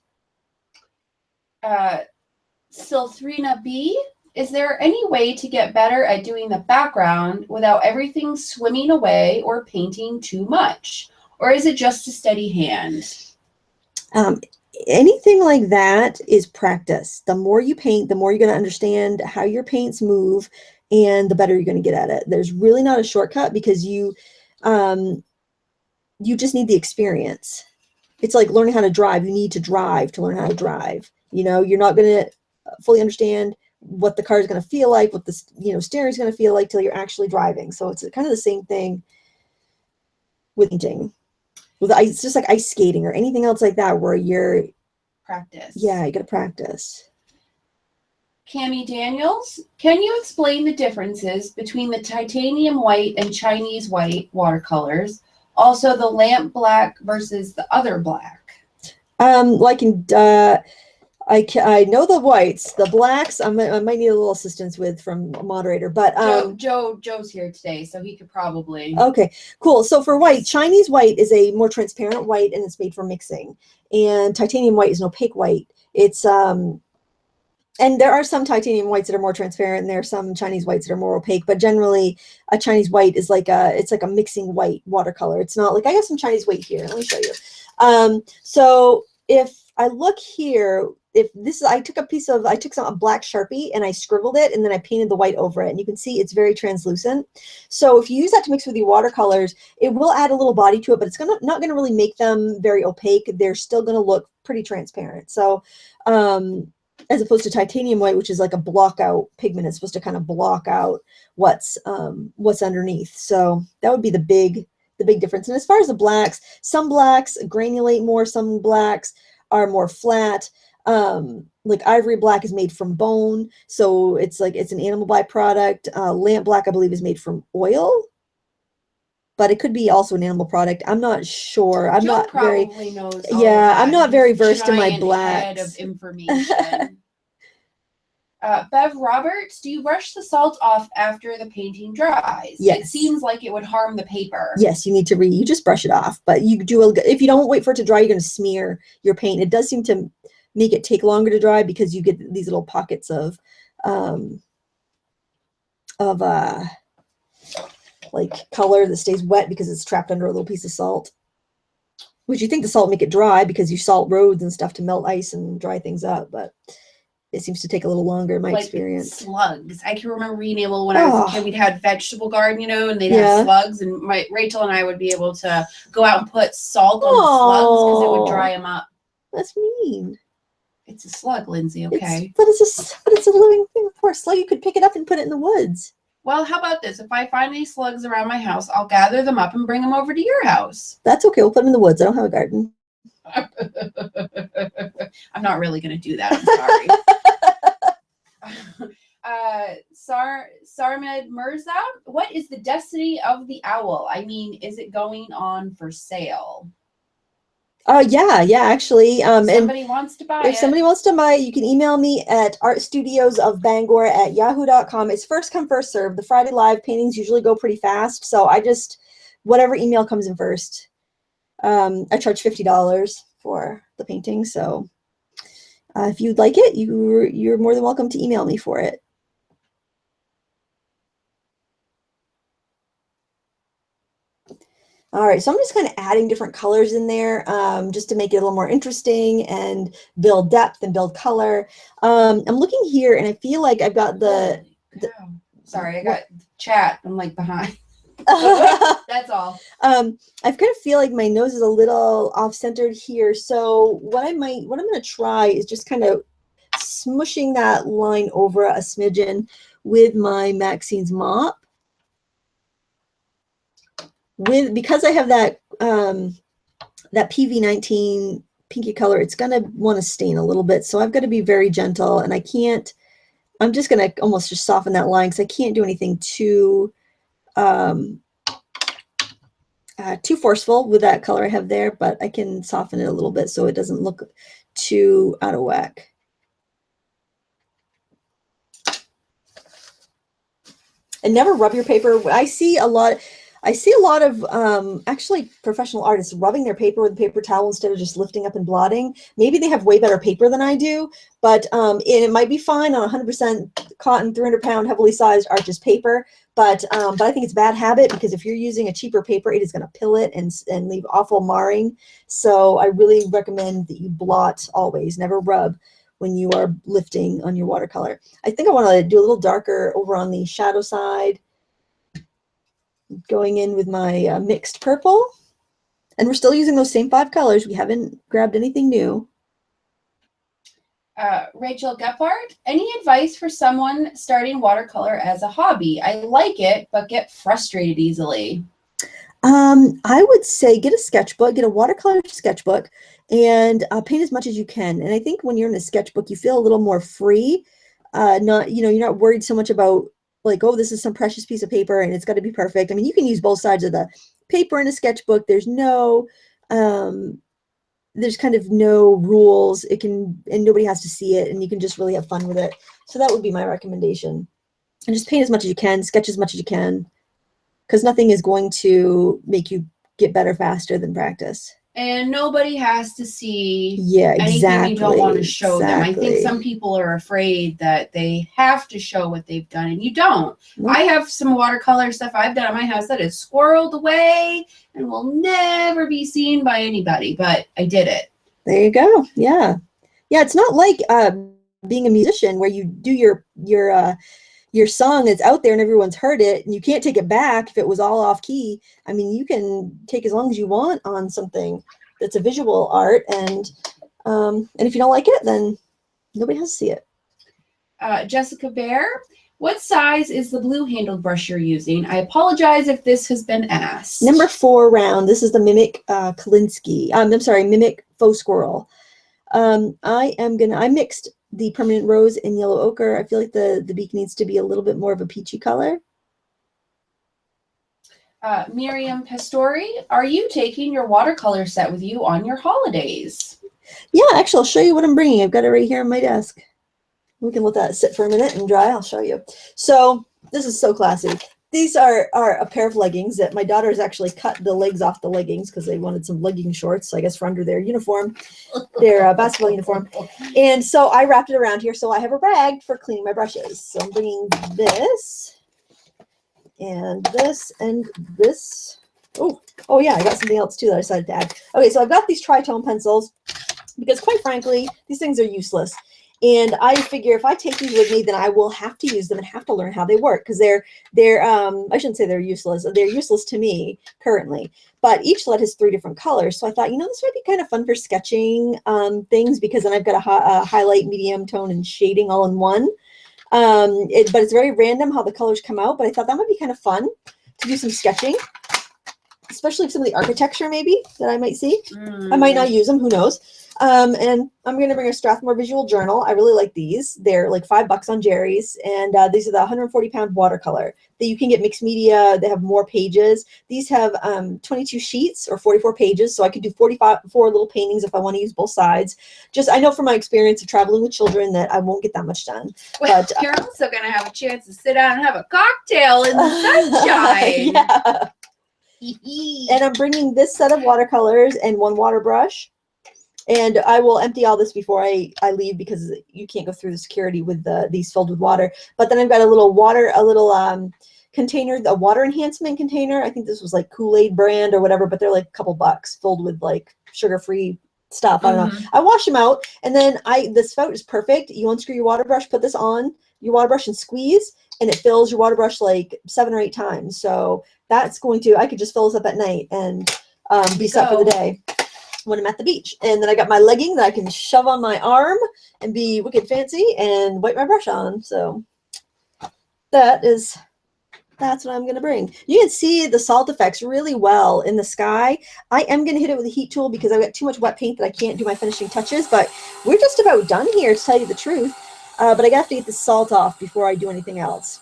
Silthrina B, is there any way to get better at doing the background without everything swimming away or painting too much? Or is it just a steady hand? Anything like that is practice. The more you paint, the more you're going to understand how your paints move, and the better you're going to get at it. There's really not a shortcut, because you just need the experience. It's like learning how to drive. You need to drive to learn how to drive. You're not going to fully understand what the car is going to feel like, what the steering is going to feel like till you're actually driving. So it's kind of the same thing with painting. With ice, it's just like ice skating or anything else like that, where you're practice. Yeah, you got to practice. Cami Daniels, can you explain the differences between the titanium white and Chinese white watercolors? Also, the lamp black versus the other black. I know the whites. The blacks, I might need a little assistance with from a moderator, but Joe's here today, so he could probably. Okay, cool. So for white, Chinese white is a more transparent white, and it's made for mixing. And titanium white is an opaque white. It's and there are some titanium whites that are more transparent, and there are some Chinese whites that are more opaque. But generally, a Chinese white is it's like a mixing white watercolor. It's not like, I have some Chinese white here. Let me show you. So if I look here, I took a black Sharpie and I scribbled it, and then I painted the white over it, and you can see it's very translucent. So if you use that to mix with your watercolors, it will add a little body to it, but it's not going to really make them very opaque. They're still going to look pretty transparent. So as opposed to titanium white, which is like a block out pigment, it's supposed to kind of block out what's underneath. So that would be the big difference. And as far as the blacks, some blacks granulate more, some blacks are more flat. Like ivory black is made from bone, so it's an animal byproduct. Lamp black, I believe, is made from oil, but it could be also an animal product. I'm not sure. I'm not very knows I'm not very versed in my blacks. Head of information. Bev Roberts, do you brush the salt off after the painting dries? Yes. It seems like it would harm the paper. Yes, you need to you just brush it off, but if you don't wait for it to dry, you're going to smear your paint. It does seem to make it take longer to dry, because you get these little pockets of like color that stays wet because it's trapped under a little piece of salt. Which you think the salt make it dry, because you salt roads and stuff to melt ice and dry things up, but it seems to take a little longer in my experience. Slugs. I can remember being able, when I was a kid, we'd had vegetable garden, and they'd have slugs, and Rachel and I would be able to go out and put salt on the slugs because it would dry them up. That's mean. It's a slug, Lindsay, okay? But it's a living thing. Poor slug. You could pick it up and put it in the woods. Well, how about this? If I find any slugs around my house, I'll gather them up and bring them over to your house. That's okay. We'll put them in the woods. I don't have a garden. I'm not really going to do that. I'm sorry. Sarmed Mirza, what is the destiny of the owl? I mean, is it going on for sale? Yeah, actually. Somebody wants to buy it. If somebody wants to buy it, you can email me at artstudiosofbangor@yahoo.com. It's first come, first serve. The Friday live paintings usually go pretty fast, so whatever email comes in first. I charge $50 for the painting, so if you'd like it, you're more than welcome to email me for it. All right, so I'm just kind of adding different colors in there just to make it a little more interesting and build depth and build color. I'm looking here and I feel like I've got the sorry, I got chat. I'm like behind. That's all. I kind of feel like my nose is a little off-centered here. So what I'm going to try is just kind of smushing that line over a smidgen with my Maxine's mop. Because I have that that PV19 pinky color, it's going to want to stain a little bit. So I've got to be very gentle, and I'm just going to almost just soften that line because I can't do anything too forceful with that color I have there, but I can soften it a little bit so it doesn't look too out of whack. And never rub your paper. I see a lot of actually professional artists rubbing their paper with a paper towel instead of just lifting up and blotting. Maybe they have way better paper than I do, but it might be fine on 100% cotton, 300-pound, heavily sized Arches paper. But I think it's a bad habit because if you're using a cheaper paper, it is going to pill it and leave awful marring. So I really recommend that you blot always, never rub when you are lifting on your watercolor. I think I want to do a little darker over on the shadow side, going in with my mixed purple. And we're still using those same 5 colors. We haven't grabbed anything new. Rachel Gephardt, any advice for someone starting watercolor as a hobby? I like it, but get frustrated easily. I would say get a sketchbook, get a watercolor sketchbook, and paint as much as you can. And I think when you're in a sketchbook, you feel a little more free. You're not worried so much about like, oh, this is some precious piece of paper and it's got to be perfect. I mean, you can use both sides of the paper in a sketchbook. There's kind of no rules. And nobody has to see it, and you can just really have fun with it. So that would be my recommendation. And just paint as much as you can, sketch as much as you can, because nothing is going to make you get better faster than practice. And nobody has to see anything you don't want to show them. I think some people are afraid that they have to show what they've done, and you don't. Nope. I have some watercolor stuff I've done at my house that is squirreled away and will never be seen by anybody, but I did it. There you go. Yeah. Yeah, it's not like being a musician where you do your song that's out there and everyone's heard it and you can't take it back if it was all off key. I mean, you can take as long as you want on something that's a visual art, and if you don't like it, then nobody has to see it. Jessica Bear, what size is the blue handled brush you're using? I apologize if this has been asked. Number 4 round. This is the Mimic Kalinsky. I'm sorry, Mimic Faux Squirrel. I mixed the permanent rose and yellow ochre. I feel like the beak needs to be a little bit more of a peachy color. Miriam Pastori, are you taking your watercolor set with you on your holidays? Yeah, actually, I'll show you what I'm bringing. I've got it right here on my desk. We can let that sit for a minute and dry. I'll show you. So this is so classy. These are a pair of leggings that my daughters actually cut the legs off the leggings because they wanted some legging shorts, I guess, for under their uniform, their basketball uniform. And so I wrapped it around here so I have a rag for cleaning my brushes. So I'm bringing this and this and this. Oh yeah, I got something else too that I decided to add. Okay, so I've got these tritone pencils because, quite frankly, these things are useless. And I figure if I take these with me, then I will have to use them and have to learn how they work, because they're I shouldn't say they're useless. They're useless to me currently. But each lead has 3 different colors. So I thought, this might be kind of fun for sketching things, because then I've got a highlight, medium, tone, and shading all in one. But it's very random how the colors come out. But I thought that might be kind of fun to do some sketching, especially some of the architecture maybe that I might see. I might not use them. Who knows? And I'm going to bring a Strathmore visual journal. I really like these. They're like $5 on Jerry's, and these are the 140-pound watercolor that you can get mixed media. They have more pages. These have 22 sheets or 44 pages, so I could do 4 little paintings if I want to use both sides. I know from my experience of traveling with children that I won't get that much done. Well, but you're also going to have a chance to sit down and have a cocktail in the sunshine. Yeah. And I'm bringing this set of watercolors and 1 water brush. And I will empty all this before I leave because you can't go through the security with these filled with water. But then I've got a little container, a water enhancement container. I think this was like Kool-Aid brand or whatever, but they're like a couple bucks, filled with like sugar-free stuff. I don't know. I wash them out, and then the spout is perfect. You unscrew your water brush, put this on your water brush and squeeze, and it fills your water brush like 7 or 8 times. So that's going to, I could just fill this up at night and be set for the day when I'm at the beach. And then I got my legging that I can shove on my arm and be wicked fancy and wipe my brush on. So that's what I'm going to bring. You can see the salt effects really well in the sky. I am going to hit it with a heat tool because I've got too much wet paint that I can't do my finishing touches, but we're just about done here, to tell you the truth. But I have to get the salt off before I do anything else.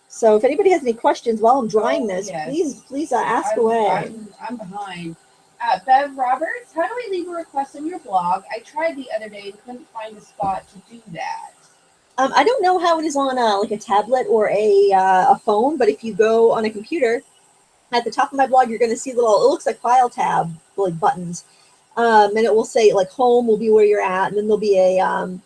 So if anybody has any questions while I'm drying this, please ask away. I'm behind. Bev Roberts, how do I leave a request on your blog? I tried the other day and couldn't find a spot to do that. I don't know how it is on like a tablet or a phone, but if you go on a computer, at the top of my blog, you're going to see it looks like file tab, like buttons. And it will say like home will be where you're at. And then there'll be a,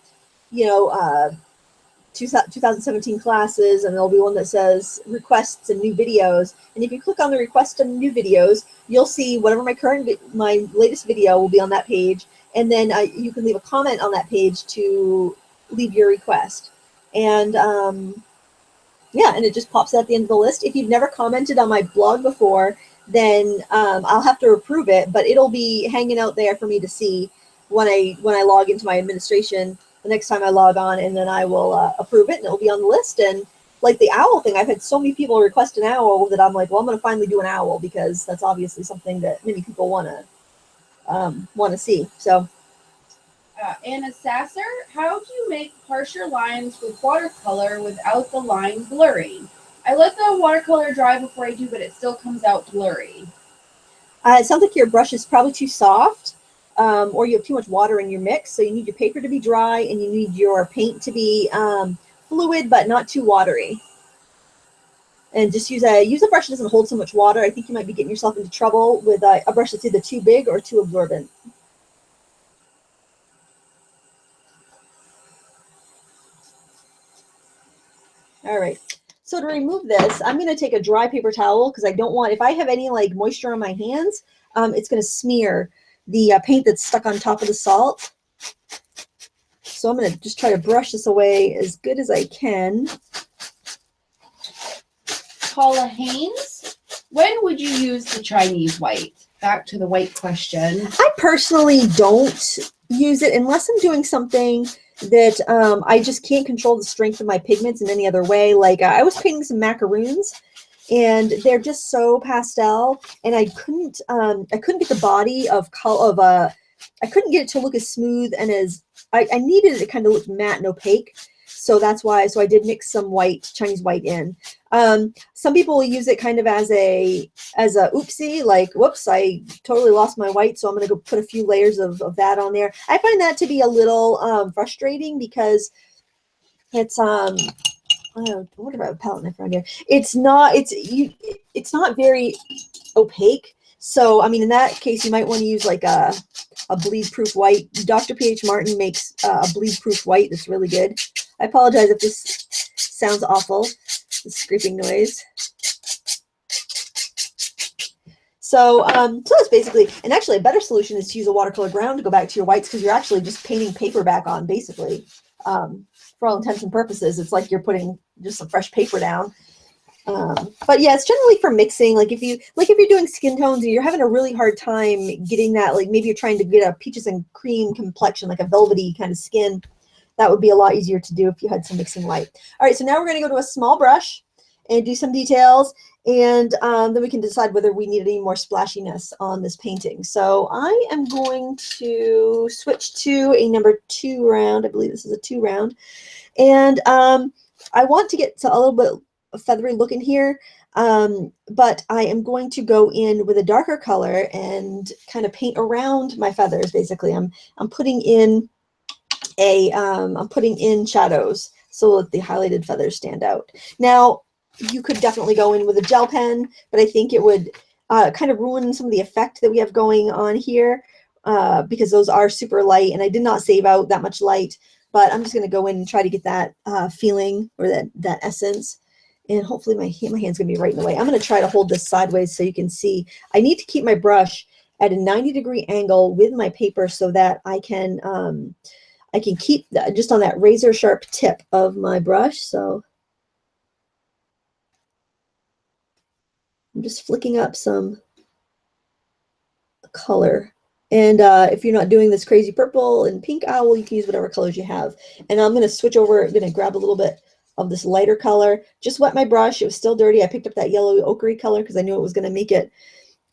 2017 classes, and there'll be one that says requests and new videos. And if you click on the request and new videos, you'll see whatever my latest video will be on that page. And then you can leave a comment on that page to leave your request. And and it just pops at the end of the list. If you've never commented on my blog before, then I'll have to approve it, but it'll be hanging out there for me to see when I log into my administration the next time I log on, and then I will approve it, and it'll be on the list. And like the owl thing, I've had so many people request an owl that I'm like, well, I'm going to finally do an owl because that's obviously something that many people want to see. So. Anna Sasser, how do you make harsher lines with watercolor without the line blurring? I let the watercolor dry before I do, but it still comes out blurry. It sounds like your brush is probably too soft, or you have too much water in your mix. So you need your paper to be dry, and you need your paint to be fluid, but not too watery. And just use a brush that doesn't hold so much water. I think you might be getting yourself into trouble with a brush that's either too big or too absorbent. All right, so to remove this, I'm going to take a dry paper towel because I don't want, if I have any like moisture on my hands, it's going to smear the paint that's stuck on top of the salt. So I'm going to just try to brush this away as good as I can. Paula Haynes, when would you use the Chinese white? Back to the white question. I personally don't use it unless I'm doing something that I just can't control the strength of my pigments in any other way. Like I was painting some macaroons, and they're just so pastel, and I couldn't get the body of color I couldn't get it to look as smooth and as I needed it to kind of look matte and opaque. So that's why. So I did mix some Chinese white in. Some people will use it kind of as a oopsie, like, whoops, I totally lost my white, so I'm going to go put a few layers of that on there. I find that to be a little frustrating because it's I don't know, what about a palette knife around here? It's not very opaque. So I mean, in that case, you might want to use like a bleed proof white. Dr. P.H. Martin makes a bleed proof white that's really good. I apologize if this sounds awful, the scraping noise. So that's basically, and actually a better solution is to use a watercolor ground to go back to your whites, because you're actually just painting paper back on, basically. For all intents and purposes, it's like you're putting just some fresh paper down. But yeah, it's generally for mixing. Like if you're doing skin tones and you're having a really hard time getting that, like maybe you're trying to get a peaches and cream complexion, like a velvety kind of skin, that would be a lot easier to do if you had some mixing white. All right, so now we're going to go to a small brush and do some details, and then we can decide whether we need any more splashiness on this painting. So I am going to switch to a number 2 round. I believe this is a 2 round. And I want to get to a little bit of feathery look in here, but I am going to go in with a darker color and kind of paint around my feathers. Basically, I'm putting in shadows so that the highlighted feathers stand out. Now, you could definitely go in with a gel pen, but I think it would kind of ruin some of the effect that we have going on here. because those are super light, and I did not save out that much light, but I'm just going to go in and try to get that feeling, or that essence. And hopefully my hand's going to be right in the way. I'm going to try to hold this sideways so you can see. I need to keep my brush at a 90-degree angle with my paper so that I can keep just on that razor sharp tip of my brush. So I'm just flicking up some color. And if you're not doing this crazy purple and pink owl, you can use whatever colors you have. And I'm going to switch over. I'm going to grab a little bit of this lighter color. Just wet my brush. It was still dirty. I picked up that yellow ochre color because I knew it was going to make it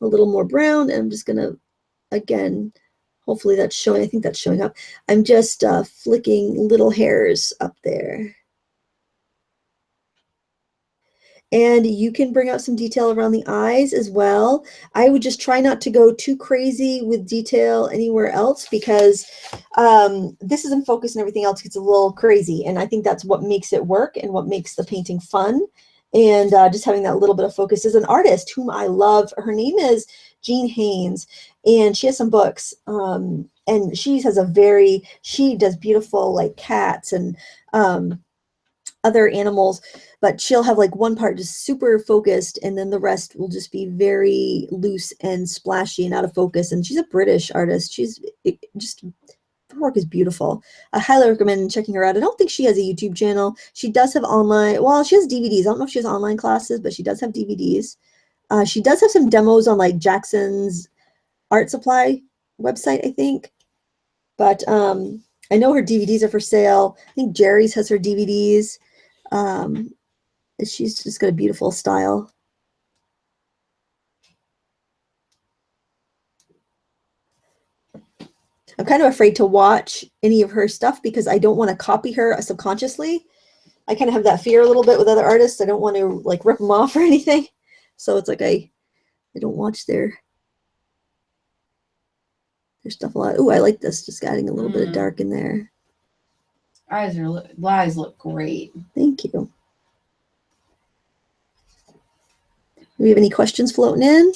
a little more brown. And I'm just going to, again, hopefully that's showing. I think that's showing up. I'm just flicking little hairs up there. And you can bring out some detail around the eyes as well. I would just try not to go too crazy with detail anywhere else, because this is in focus and everything else gets a little crazy. And I think that's what makes it work and what makes the painting fun. And just having that little bit of focus. Is an artist whom I love. Her name is Jean Haynes, and she has some books. And she does beautiful like cats and other animals, but she'll have like one part just super focused, and then the rest will just be very loose and splashy and out of focus. And she's a British artist. Her work is beautiful. I highly recommend checking her out. I don't think she has a YouTube channel. She does have online, well, she has DVDs. I don't know if she has online classes, but she does have DVDs. She does have some demos on like Jackson's art supply website, I think. But I know her DVDs are for sale. I think Jerry's has her DVDs. She's just got a beautiful style. I'm kind of afraid to watch any of her stuff because I don't want to copy her subconsciously. I kind of have that fear a little bit with other artists. I don't want to like rip them off or anything. So it's like I don't watch their stuff a lot. Oh, I like this. Just adding a little bit of dark in there. Eyes look great. Thank you. Do we have any questions floating in?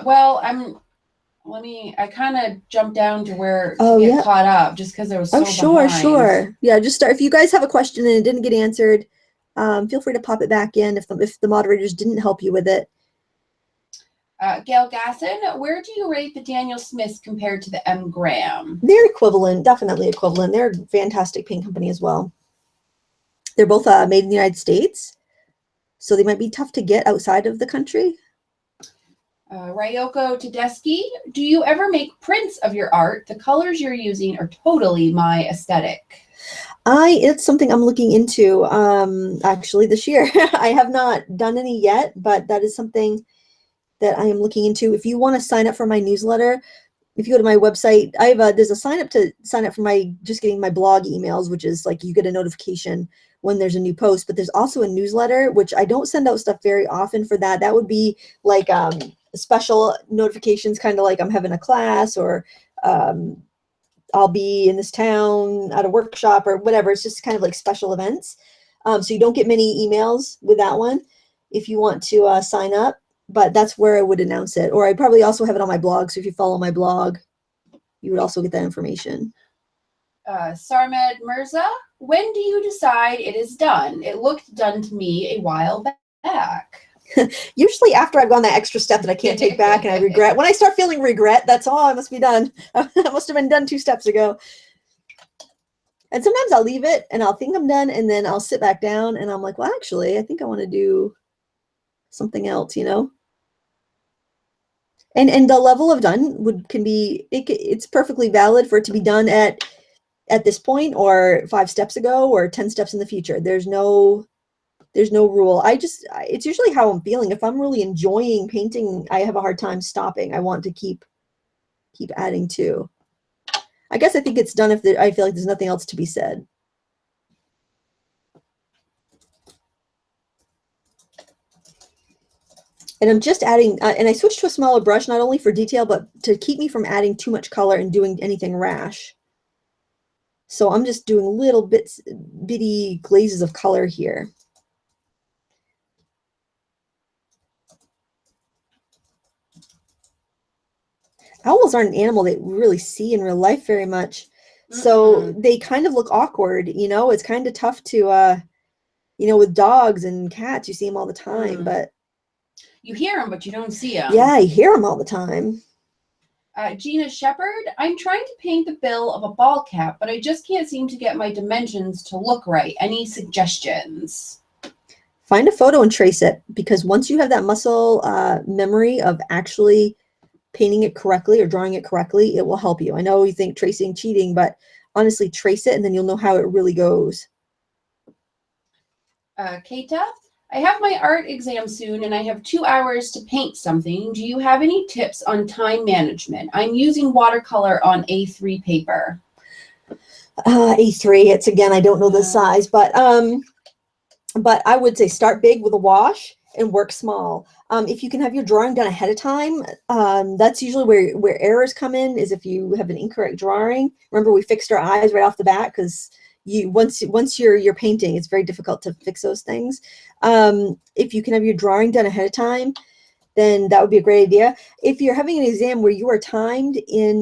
Well, I kind of jumped down to where to get caught up just because there was so behind. Sure. Yeah, just start. If you guys have a question and it didn't get answered, feel free to pop it back in if the moderators didn't help you with it. Gail Gasson, where do you rate the Daniel Smiths compared to the M. Graham? They're equivalent, definitely equivalent. They're a fantastic paint company as well. They're both made in the United States, so they might be tough to get outside of the country. Ryoko Tedeschi, do you ever make prints of your art? The colors you're using are totally my aesthetic. It's something I'm looking into actually this year. I have not done any yet, but that is something that I am looking into. If you want to sign up for my newsletter, if you go to my website, there's a sign up for my just getting my blog emails, which is like you get a notification when there's a new post. But there's also a newsletter, which I don't send out stuff very often for that. That would be like special notifications, kind of like I'm having a class, or I'll be in this town at a workshop or whatever. It's just kind of like special events. So you don't get many emails with that one if you want to sign up. But that's where I would announce it. Or I probably also have it on my blog. So if you follow my blog, you would also get that information. Sarmed Mirza, when do you decide it is done? It looked done to me a while back. Usually after I've gone that extra step that I can't take back and I regret. When I start feeling regret, that's all. I must be done. I must have been done 2 steps ago. And sometimes I'll leave it and I'll think I'm done, and then I'll sit back down and I'm like, well, actually, I think I want to do something else, you know? And the level of done can be, it's perfectly valid for it to be done at this point, or 5 steps ago, or 10 steps in the future. There's no rule. It's usually how I'm feeling. If I'm really enjoying painting, I have a hard time stopping. I want to keep adding to. I guess I think it's done if I feel like there's nothing else to be said. And I'm just adding, and I switched to a smaller brush, not only for detail, but to keep me from adding too much color and doing anything rash. So I'm just doing little bitty glazes of color here. owls aren't an animal that we really see in real life very much. So they kind of look awkward, you know, it's kind of tough to, you know, with dogs and cats, you see them all the time, but. You hear them, but you don't see them. Yeah, you hear them all the time. Gina Shepherd, I'm trying to paint the bill of a ball cap, but I just can't seem to get my dimensions to look right. Any suggestions? Find a photo and trace it, because once you have that muscle memory of actually painting it correctly or drawing it correctly, it will help you. I know you think tracing cheating, but honestly, trace it and then you'll know how it really goes. Keita, I have my art exam soon and I have 2 hours to paint something. Do you have any tips on time management? I'm using watercolor on A3 paper. A3, it's again, I don't know the size, but I would say start big with a wash and work small. If you can have your drawing done ahead of time, that's usually where errors come in, is if you have an incorrect drawing. Remember, we fixed our eyes right off the bat, because once you're painting, it's very difficult to fix those things. If you can have your drawing done ahead of time, then that would be a great idea. If you're having an exam where you are timed in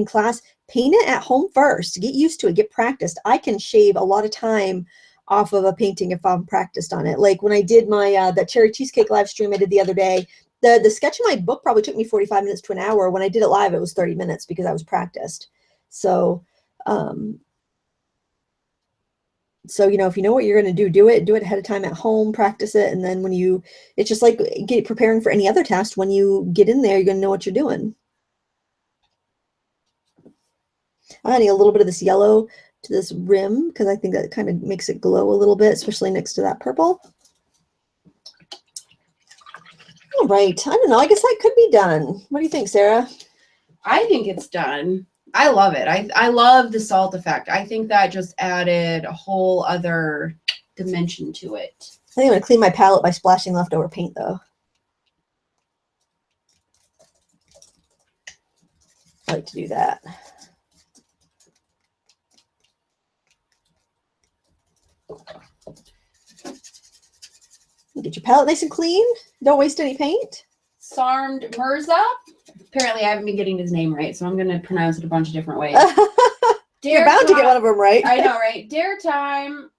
class, paint it at home first. Get used to it. Get practiced. I can shave a lot of time off of a painting if I'm practiced on it. Like when I did my that cherry cheesecake live stream I did the other day, the sketch in my book probably took me 45 minutes to an hour. When I did it live, it was 30 minutes because I was practiced. So you know, if you know what you're going to do it ahead of time at home, practice it, and then it's just like preparing for any other test. When you get in there, you're going to know what you're doing. I'm adding a little bit of this yellow to this rim because I think that kind of makes it glow a little bit, especially next to that purple. All right, I don't know, I guess that could be done. What do you think, Sarah? I think it's done. I love it. I love the salt effect. I think that just added a whole other dimension to it. I think I'm going to clean my palette by splashing leftover paint, though. I like to do that. Get your palette nice and clean. Don't waste any paint. Sarmed Mirza. Apparently, I haven't been getting his name right, so I'm going to pronounce it a bunch of different ways. You're bound to get one of them right. I know, right? Dare time.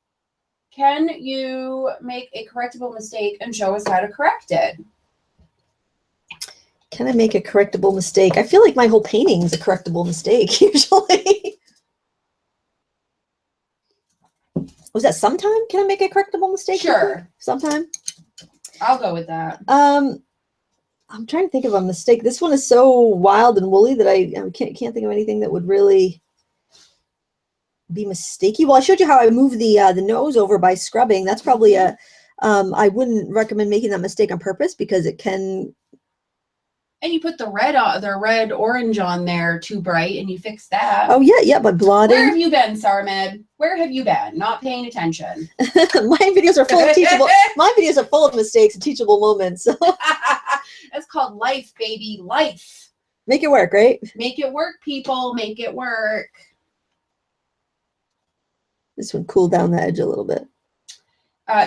Can you make a correctable mistake and show us how to correct it? Can I make a correctable mistake? I feel like my whole painting is a correctable mistake, usually. Was that sometime? Can I make a correctable mistake? Sure. Sometime? I'll go with that. I'm trying to think of a mistake. This one is so wild and woolly that I can't think of anything that would really be mistakey. Well, I showed you how I move the nose over by scrubbing. That's probably I wouldn't recommend making that mistake on purpose because it can. And you put the red orange on there too bright, and you fix that. Oh yeah, by blotting. Where have you been, Sarmed? Where have you been? Not paying attention. My videos are full of teachable. My videos are full of mistakes and teachable moments. That's called life, baby, life. Make it work, right? Make it work, people. Make it work. This one cooled down the edge a little bit.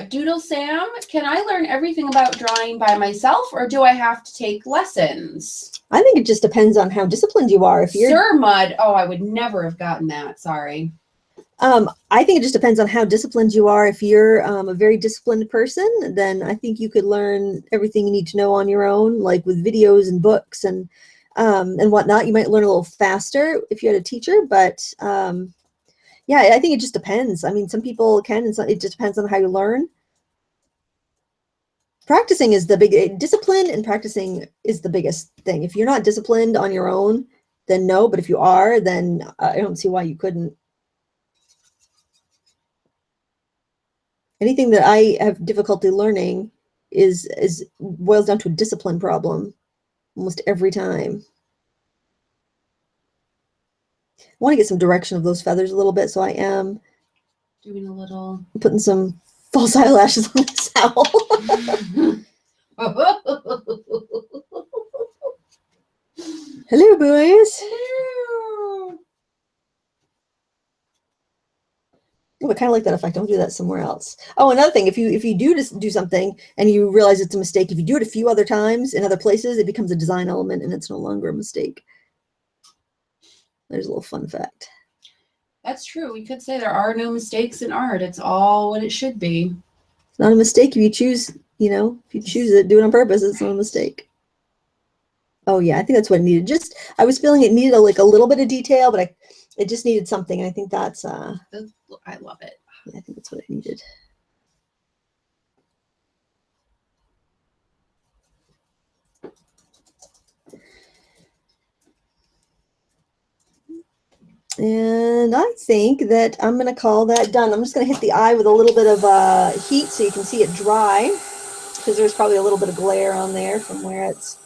Doodle Sam, can I learn everything about drawing by myself, or do I have to take lessons? I think it just depends on how disciplined you are. If you're Sir Mud, oh, I would never have gotten that. Sorry. I think it just depends on how disciplined you are. If you're a very disciplined person, then I think you could learn everything you need to know on your own, like with videos and books and whatnot. You might learn a little faster if you had a teacher, but yeah, I think it just depends. I mean, some people can, and it just depends on how you learn. Practicing is the big discipline, and practicing is the biggest thing. If you're not disciplined on your own, then no. But if you are, then I don't see why you couldn't. Anything that I have difficulty learning is boils down to a discipline problem almost every time. I want to get some direction of those feathers a little bit, so I am doing a little putting some false eyelashes on this owl. Hello, boys. Hello. Oh, I kind of like that effect. Don't do that somewhere else. Oh, another thing, if you do just do something and you realize it's a mistake, if you do it a few other times in other places, it becomes a design element and it's no longer a mistake. There's a little fun fact. That's true. We could say there are no mistakes in art. It's all what it should be. It's not a mistake if you choose, if you choose it, do it on purpose, it's not a mistake. Oh yeah, I think that's what it needed. Just, I was feeling it needed like a little bit of detail, but it just needed something. And I think that's, I love it. Yeah, I think that's what it needed. And I think that I'm going to call that done. I'm just going to hit the eye with a little bit of heat so you can see it dry, because there's probably a little bit of glare on there from where it's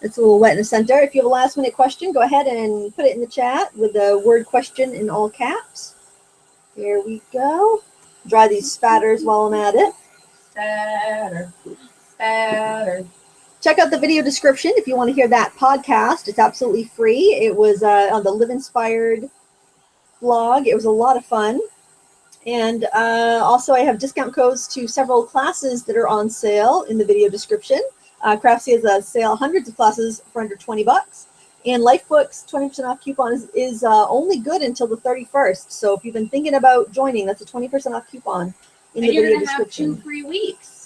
a little wet in the center. If you have a last minute question, go ahead and put it in the chat with the word question in all caps. There we go. Dry these spatters while I'm at it. Spatter, spatter. Check out the video description if you want to hear that podcast. It's absolutely free. It was on the Live Inspired blog. It was a lot of fun. And also I have discount codes to several classes that are on sale in the video description. Craftsy has a sale, hundreds of classes for under 20 bucks. And Lifebook's 20% off coupon is only good until the 31st. So if you've been thinking about joining, that's a 20% off coupon in the video description. Have 2 free weeks.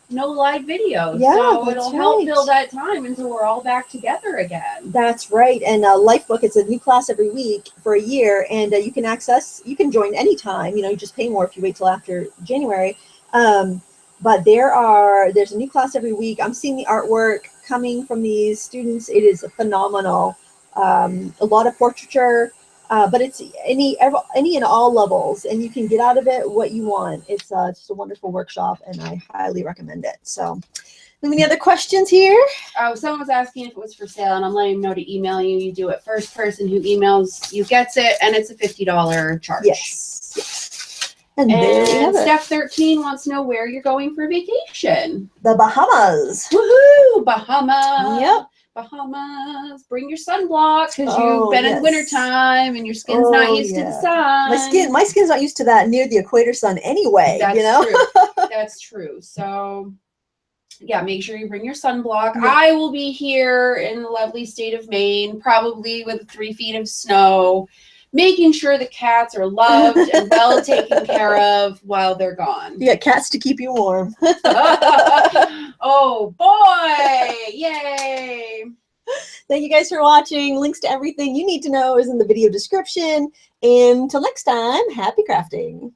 No live videos. Yeah, so it'll help fill that time until we're all back together again. That's right. And Lifebook, it's a new class every week for a year, and you can join anytime. You just pay more if you wait till after January. But there's a new class every week. I'm seeing the artwork coming from these students. It is phenomenal. A lot of portraiture, but it's any and all levels, and you can get out of it what you want. It's just a wonderful workshop, and I highly recommend it. So, any other questions here? Oh, someone was asking if it was for sale, and I'm letting them know to email you. You do it. First person who emails you gets it, and it's a $50 charge. Yes. And there we have it. Steph 13 wants to know where you're going for vacation. The Bahamas. Woohoo! Bahamas. Yep. Bahamas. Bring your sunblock because you've been in wintertime and your skin's not used to the sun. My skin's not used to that near the equator sun anyway. That's true. That's true. So yeah, make sure you bring your sunblock. Yeah. I will be here in the lovely state of Maine, probably with 3 feet of snow, making sure the cats are loved and well taken care of while they're gone. You got cats to keep you warm. Oh boy! Yay! Thank you guys for watching. Links to everything you need to know is in the video description. And until next time, happy crafting.